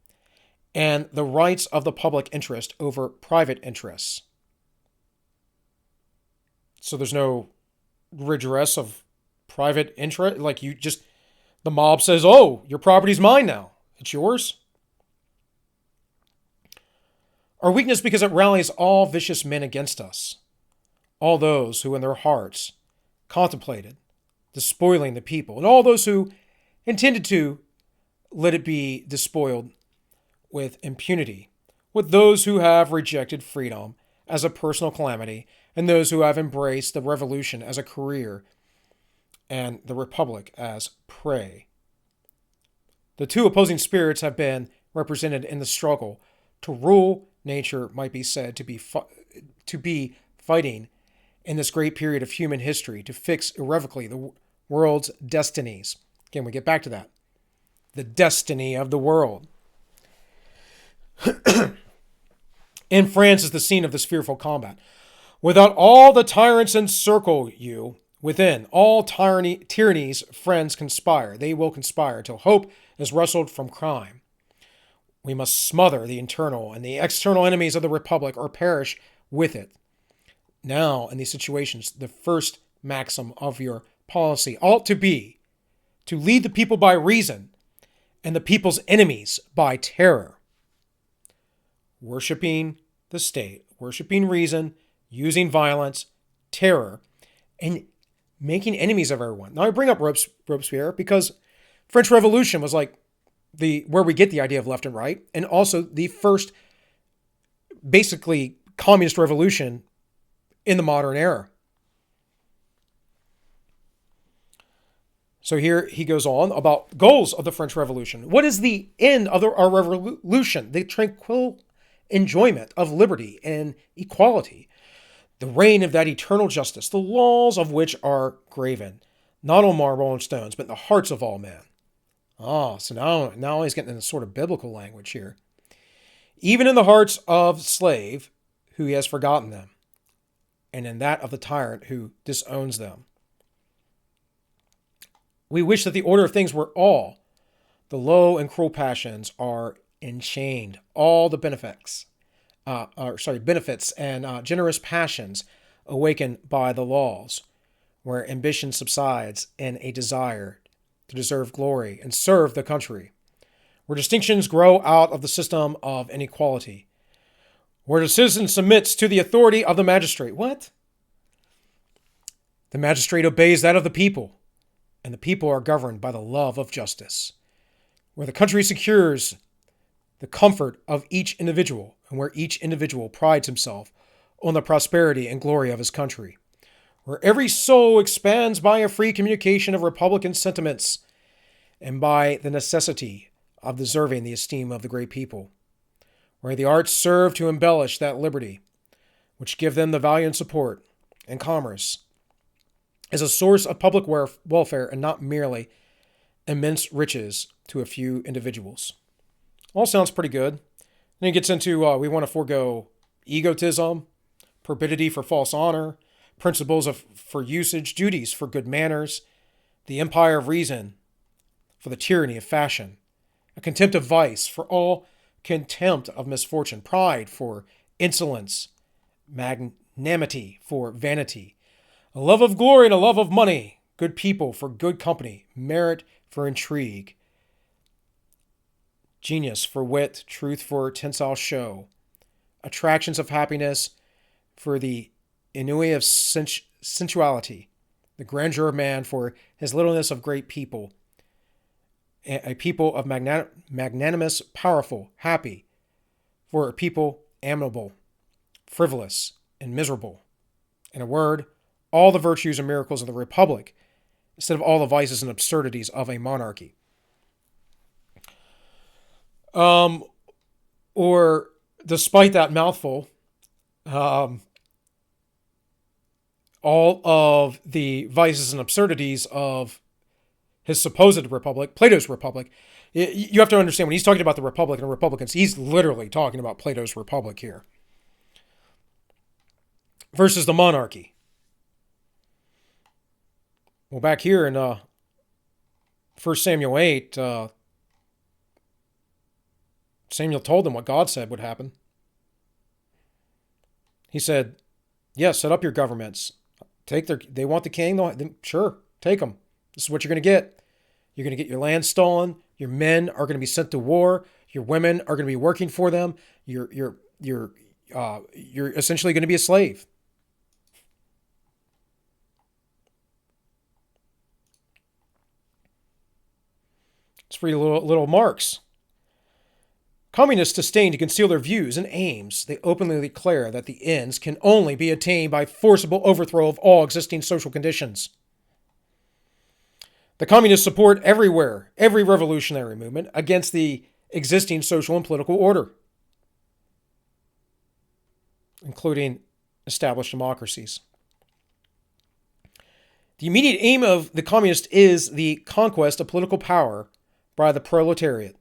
and the rights of the public interest over private interests. So there's no redress of private interest, like you just, The mob says, oh, your property's mine now. It's yours. Our weakness because it rallies all vicious men against us, all those who in their hearts contemplated despoiling the people, and all those who intended to let it be despoiled with impunity, with those who have rejected freedom as a personal calamity, and those who have embraced the revolution as a career and the republic as prey. The two opposing spirits have been represented in the struggle to rule. Nature might be said to be fighting in this great period of human history to fix irrevocably the world's destinies. Again, we get back to that. The destiny of the world. And France is the scene of this fearful combat. Without all the tyrants encircle you, within all tyranny's friends conspire. They will conspire till hope is wrestled from crime. We must smother the internal and the external enemies of the Republic or perish with it. Now, in these situations, the first maxim of your policy ought to be to lead the people by reason and the people's enemies by terror. Worshipping the state, worshipping reason, using violence, terror, and making enemies of everyone. Now, I bring up Robespierre because French Revolution was like where we get the idea of left and right, and also the first basically communist revolution in the modern era. So here he goes on about goals of the French Revolution. What is the end of our revolution? The tranquil enjoyment of liberty and equality, the reign of that eternal justice, the laws of which are graven, not on marble and stones, but in the hearts of all men. So now he's getting into sort of biblical language here. Even in the hearts of slave who he has forgotten them, and in that of the tyrant who disowns them. We wish that the order of things were all the low and cruel passions are enchained, all the benefits and generous passions awakened by the laws, where ambition subsides in a desire to deserve glory and serve the country, where distinctions grow out of the system of inequality, where the citizen submits to the authority of the magistrate. What? The magistrate obeys that of the people, and the people are governed by the love of justice, where the country secures the comfort of each individual, and where each individual prides himself on the prosperity and glory of his country, where every soul expands by a free communication of republican sentiments and by the necessity of deserving the esteem of the great people, where the arts serve to embellish that liberty, which give them the value and support, and commerce as a source of public welfare and not merely immense riches to a few individuals. All sounds pretty good. Then he gets into we want to forego egotism, probity for false honor, principles for usage, duties for good manners, the empire of reason for the tyranny of fashion, a contempt of vice for all contempt of misfortune, pride for insolence, magnanimity for vanity, a love of glory and a love of money, good people for good company, merit for intrigue, genius for wit, truth for tensile show, attractions of happiness for the ennui of sensuality, the grandeur of man for his littleness of great people, a people of magnanimous, powerful, happy, for a people amiable, frivolous, and miserable. In a word, all the virtues and miracles of the republic, instead of all the vices and absurdities of a monarchy. Or, despite that mouthful, all of the vices and absurdities of his supposed republic, Plato's republic. You have to understand, when he's talking about the republic and Republicans, he's literally talking about Plato's republic here. Versus the monarchy. Well, back here in 1 Samuel 8, Samuel told them what God said would happen. He said, yes, set up your governments. They want the king? Sure, take them. This is what you're going to get. You're going to get your land stolen. Your men are going to be sent to war. Your women are going to be working for them. You're essentially going to be a slave. Let's read a little Marx. Communists disdain to conceal their views and aims. They openly declare that the ends can only be attained by forcible overthrow of all existing social conditions. The communists support everywhere every revolutionary movement against the existing social and political order, including established democracies. The immediate aim of the communist is the conquest of political power by the proletariat.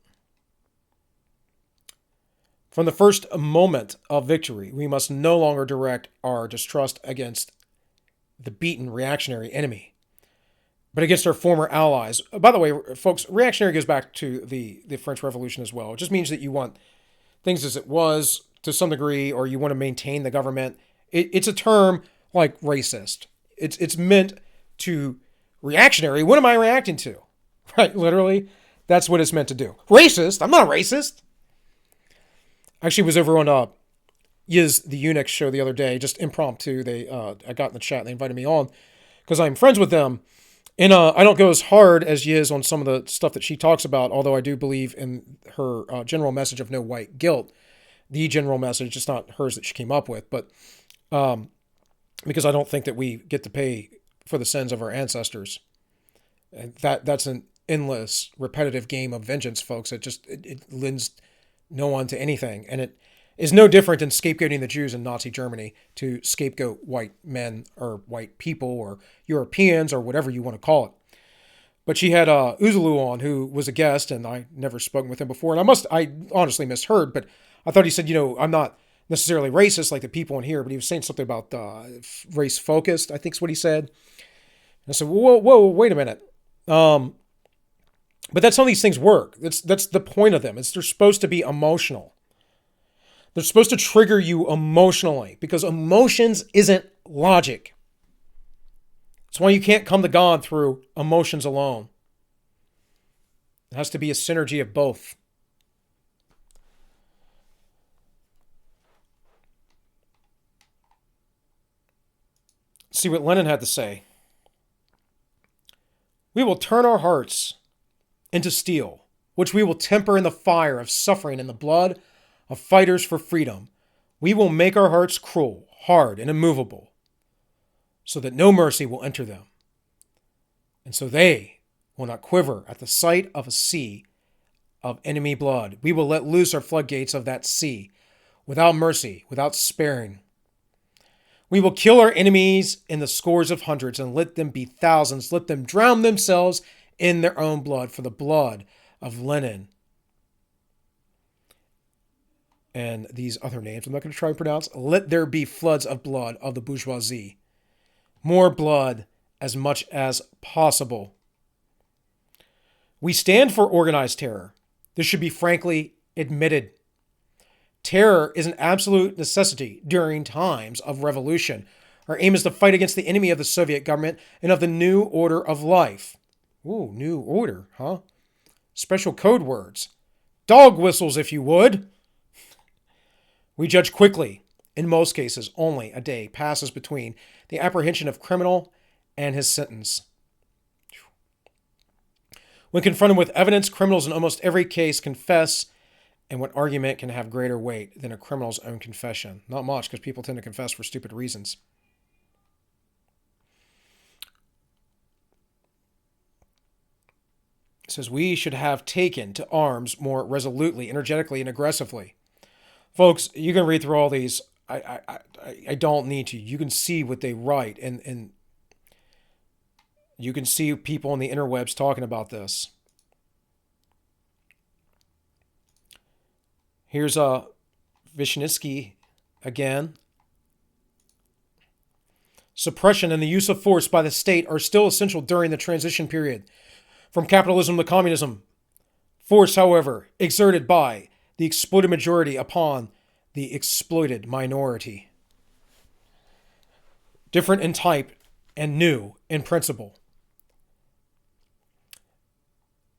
From the first moment of victory, we must no longer direct our distrust against the beaten reactionary enemy, but against our former allies. By the way, folks, reactionary goes back to the French Revolution as well. It just means that you want things as it was to some degree, or you want to maintain the government. It's a term like racist. It's meant to reactionary. What am I reacting to? Right, literally, that's what it's meant to do. Racist? I'm not a racist. Actually, was over on Yiz the Eunuch show the other day, just impromptu. I got in the chat and they invited me on because I'm friends with them. And I don't go as hard as Yiz on some of the stuff that she talks about, although I do believe in her general message of no white guilt. The general message, it's not hers that she came up with, but because I don't think that we get to pay for the sins of our ancestors. And that's an endless, repetitive game of vengeance, folks. It lends no one to anything. And it is no different than scapegoating the Jews in Nazi Germany to scapegoat white men or white people or Europeans or whatever you want to call it. But she had Uzulu on, who was a guest, and I never spoken with him before. And I honestly misheard, but I thought he said, I'm not necessarily racist like the people in here, but he was saying something about race focused, I think is what he said. And I said, whoa, wait a minute. But that's how these things work. That's the point of them. They're supposed to be emotional. They're supposed to trigger you emotionally because emotions isn't logic. That's why you can't come to God through emotions alone. It has to be a synergy of both. See what Lenin had to say. We will turn our hearts into steel, which we will temper in the fire of suffering and the blood of fighters for freedom. We will make our hearts cruel, hard, and immovable, so that no mercy will enter them, and so they will not quiver at the sight of a sea of enemy blood. We will let loose our floodgates of that sea, without mercy, without sparing. We will kill our enemies in the scores of hundreds, and let them be thousands. Let them drown themselves in their own blood, for the blood of Lenin. And these other names I'm not going to try and pronounce. Let there be floods of blood of the bourgeoisie. More blood as much as possible. We stand for organized terror. This should be frankly admitted. Terror is an absolute necessity during times of revolution. Our aim is to fight against the enemy of the Soviet government and of the new order of life. Ooh, new order, huh? Special code words. Dog whistles, if you would. We judge quickly. In most cases, only a day passes between the apprehension of criminal and his sentence. When confronted with evidence, criminals in almost every case confess, and what argument can have greater weight than a criminal's own confession? Not much, because people tend to confess for stupid reasons. It says, we should have taken to arms more resolutely, energetically, and aggressively. Folks, you can read through all these. I don't need to. You can see what they write, and you can see people on the interwebs talking about this. Here's Vishnitsky again. Suppression and the use of force by the state are still essential during the transition period from capitalism to communism. Force, however, exerted by the exploited majority upon the exploited minority. Different in type and new in principle.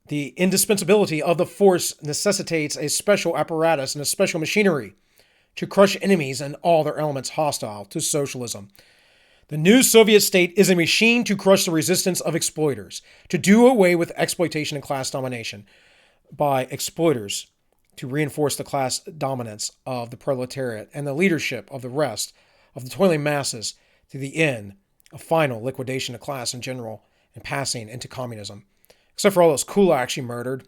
The indispensability of the force necessitates a special apparatus and a special machinery to crush enemies and all their elements hostile to socialism. The new Soviet state is a machine to crush the resistance of exploiters, to do away with exploitation and class domination by exploiters, to reinforce the class dominance of the proletariat and the leadership of the rest of the toiling masses to the end of final liquidation of class in general and passing into communism. Except for all those kulaks she murdered.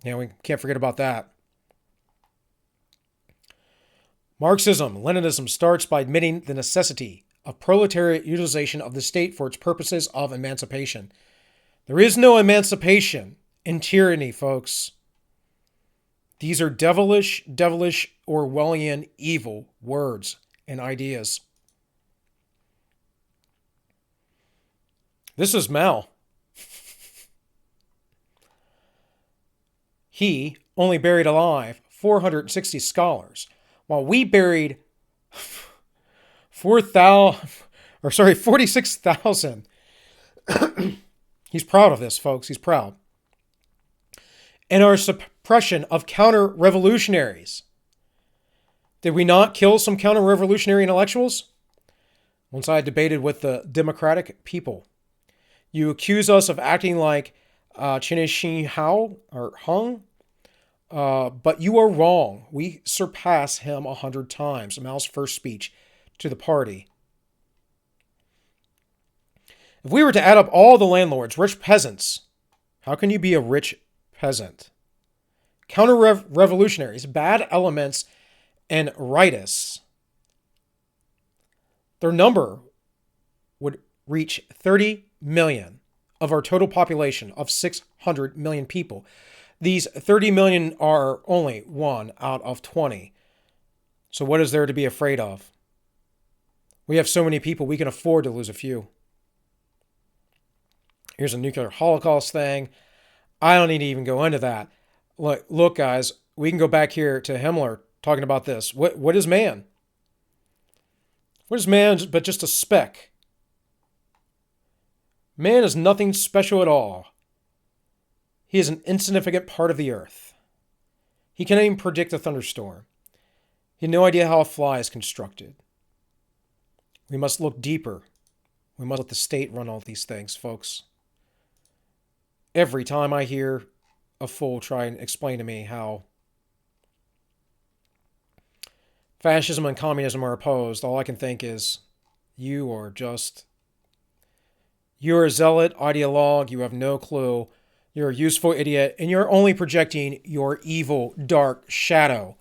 We can't forget about that. Marxism, Leninism starts by admitting the necessity of proletariat utilization of the state for its purposes of emancipation. There is no emancipation in tyranny, folks. These are devilish, Orwellian, evil words and ideas. This is Mao. He only buried alive 460 scholars, while we buried 46,000. He's proud of this, folks. He's proud. And our suppression of counter-revolutionaries. Did we not kill some counter-revolutionary intellectuals? Once I debated with the democratic people. You accuse us of acting like Chen Shi Hao or Hung, but you are wrong. We surpass him 100 times. Mao's first speech to the party. If we were to add up all the landlords, rich peasants, how can you be a rich peasant? Counter-revolutionaries, bad elements, and rightists. Their number would reach 30 million of our total population of 600 million people. These 30 million are only 1 out of 20. So what is there to be afraid of? We have so many people, we can afford to lose a few. Here's a nuclear holocaust thing. I don't need to even go into that. Look, guys, we can go back here to Himmler talking about this. What is man? What is man but just a speck? Man is nothing special at all. He is an insignificant part of the earth. He cannot even predict a thunderstorm. He has no idea how a fly is constructed. We must look deeper. We must let the state run all these things, folks. Every time I hear a fool try and explain to me how fascism and communism are opposed, all I can think is, you're a zealot, ideologue, you have no clue, you're a useful idiot, and you're only projecting your evil, dark shadow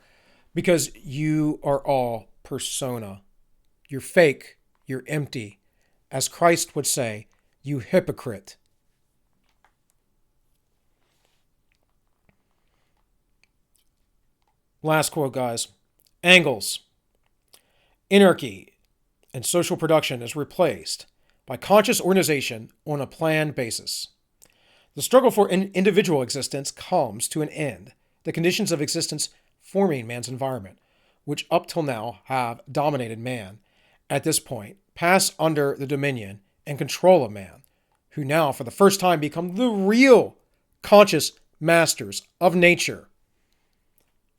because you are all persona. You're fake, you're empty. As Christ would say, you hypocrite. Last quote, guys. Engels. Anarchy and social production is replaced by conscious organization on a planned basis. The struggle for individual existence comes to an end. The conditions of existence forming man's environment, which up till now have dominated man, at this point pass under the dominion and control of man, who now for the first time become the real conscious masters of nature.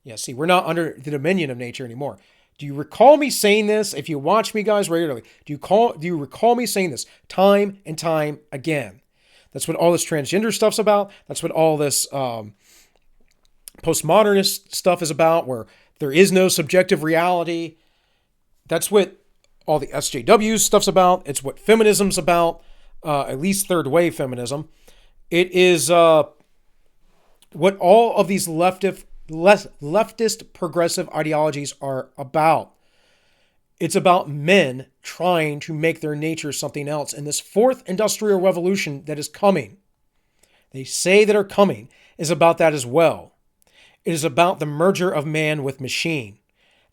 Yeah, see, we're not under the dominion of nature anymore. Do you recall me saying this? If you watch me, guys, regularly, do you recall me saying this time and time again? That's what all this transgender stuff's about. That's what all this postmodernist stuff is about, where there is no subjective reality. That's what all the SJW stuff's about. It's what feminism's about, at least third wave feminism. It is what all of these leftist progressive ideologies are about. It's about men trying to make their nature something else. And this fourth industrial revolution that is coming, they say that are coming, is about that as well. It is about the merger of man with machine,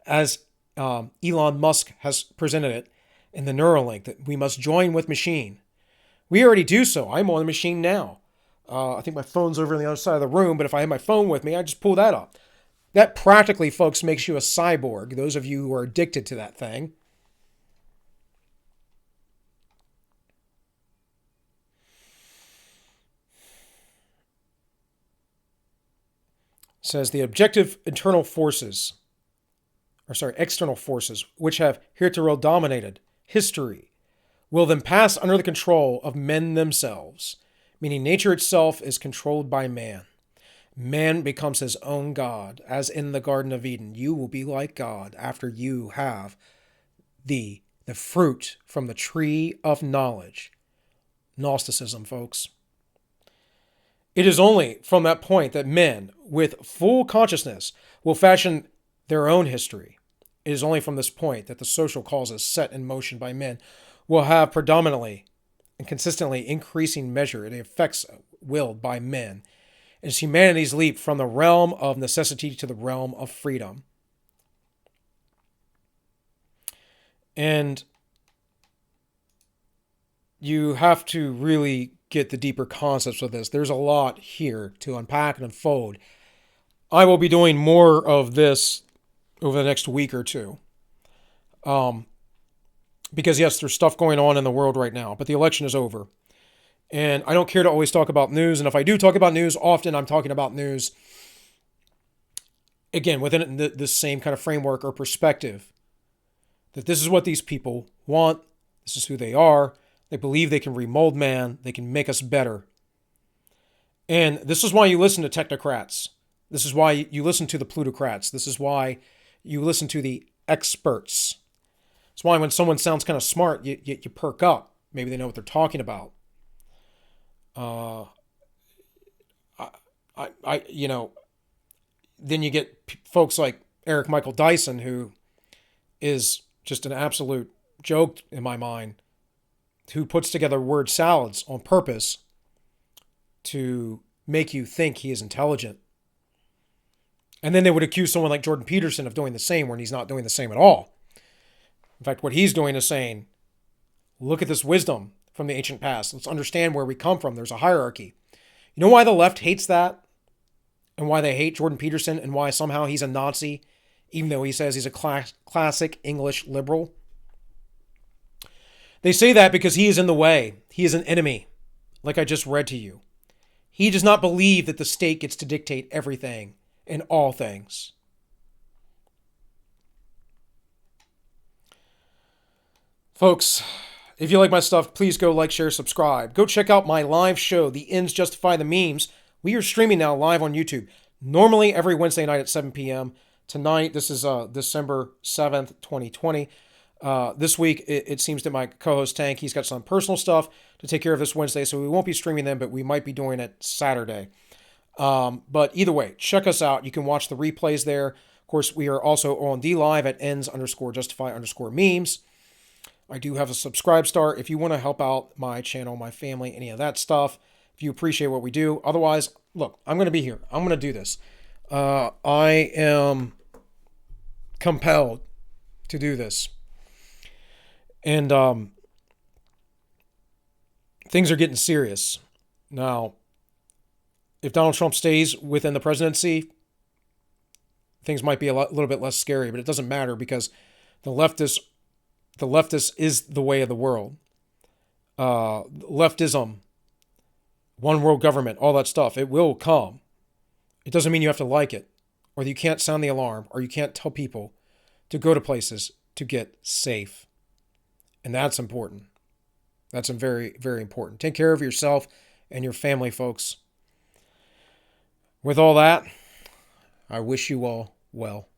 as Elon Musk has presented it in the Neuralink, that we must join with machine. We already do so. I'm on the machine now. I think my phone's over on the other side of the room, but if I have my phone with me, I just pull that up. That practically, folks, makes you a cyborg, those of you who are addicted to that thing. says the objective external forces, which have heretofore dominated history, will then pass under the control of men themselves, meaning nature itself is controlled by man. Man becomes his own God, as in the Garden of Eden. You will be like God after you have the fruit from the tree of knowledge. Gnosticism, folks. It is only from that point that men, with full consciousness, will fashion their own history. It is only from this point that the social causes set in motion by men will have predominantly and consistently increasing measure in the effects willed by men, as humanity's leap from the realm of necessity to the realm of freedom. And you have to really get the deeper concepts of this. There's a lot here to unpack and unfold. I will be doing more of this over the next week or two. Because yes, there's stuff going on in the world right now, but the election is over. And I don't care to always talk about news. And if I do talk about news, often I'm talking about news, again, within the same kind of framework or perspective. That this is what these people want. This is who they are. They believe they can remold man. They can make us better. And this is why you listen to technocrats. This is why you listen to the plutocrats. This is why you listen to the experts. It's why when someone sounds kind of smart, you perk up. Maybe they know what they're talking about. Then you get folks like Eric Michael Dyson, who is just an absolute joke in my mind, who puts together word salads on purpose to make you think he is intelligent. And then they would accuse someone like Jordan Peterson of doing the same when he's not doing the same at all. In fact, what he's doing is saying, look at this wisdom from the ancient past. Let's understand where we come from. There's a hierarchy. You know why the left hates that? And why they hate Jordan Peterson? And why somehow he's a Nazi, even though he says he's a classic English liberal? They say that because he is in the way. He is an enemy, like I just read to you. He does not believe that the state gets to dictate everything and all things. Folks, if you like my stuff, please go like, share, subscribe. Go check out my live show, The Ends Justify the Memes. We are streaming now live on YouTube. Normally every Wednesday night at 7 p.m. Tonight, this is December 7th, 2020. This week, it seems that my co-host Tank, he's got some personal stuff to take care of this Wednesday, so we won't be streaming them, but we might be doing it Saturday. But either way, check us out. You can watch the replays there. Of course, we are also on DLive at ends_justify_memes. I do have a subscribe star if you want to help out my channel, my family, any of that stuff. If you appreciate what we do. Otherwise, look, I'm going to be here. I'm going to do this. I am compelled to do this. And things are getting serious. Now, if Donald Trump stays within the presidency, things might be a little bit less scary, but it doesn't matter because the leftist is the way of the world. Leftism, one world government, all that stuff, it will come. It doesn't mean you have to like it, or that you can't sound the alarm, or you can't tell people to go to places to get safe. And that's important. That's very, very important. Take care of yourself and your family, folks. With all that, I wish you all well.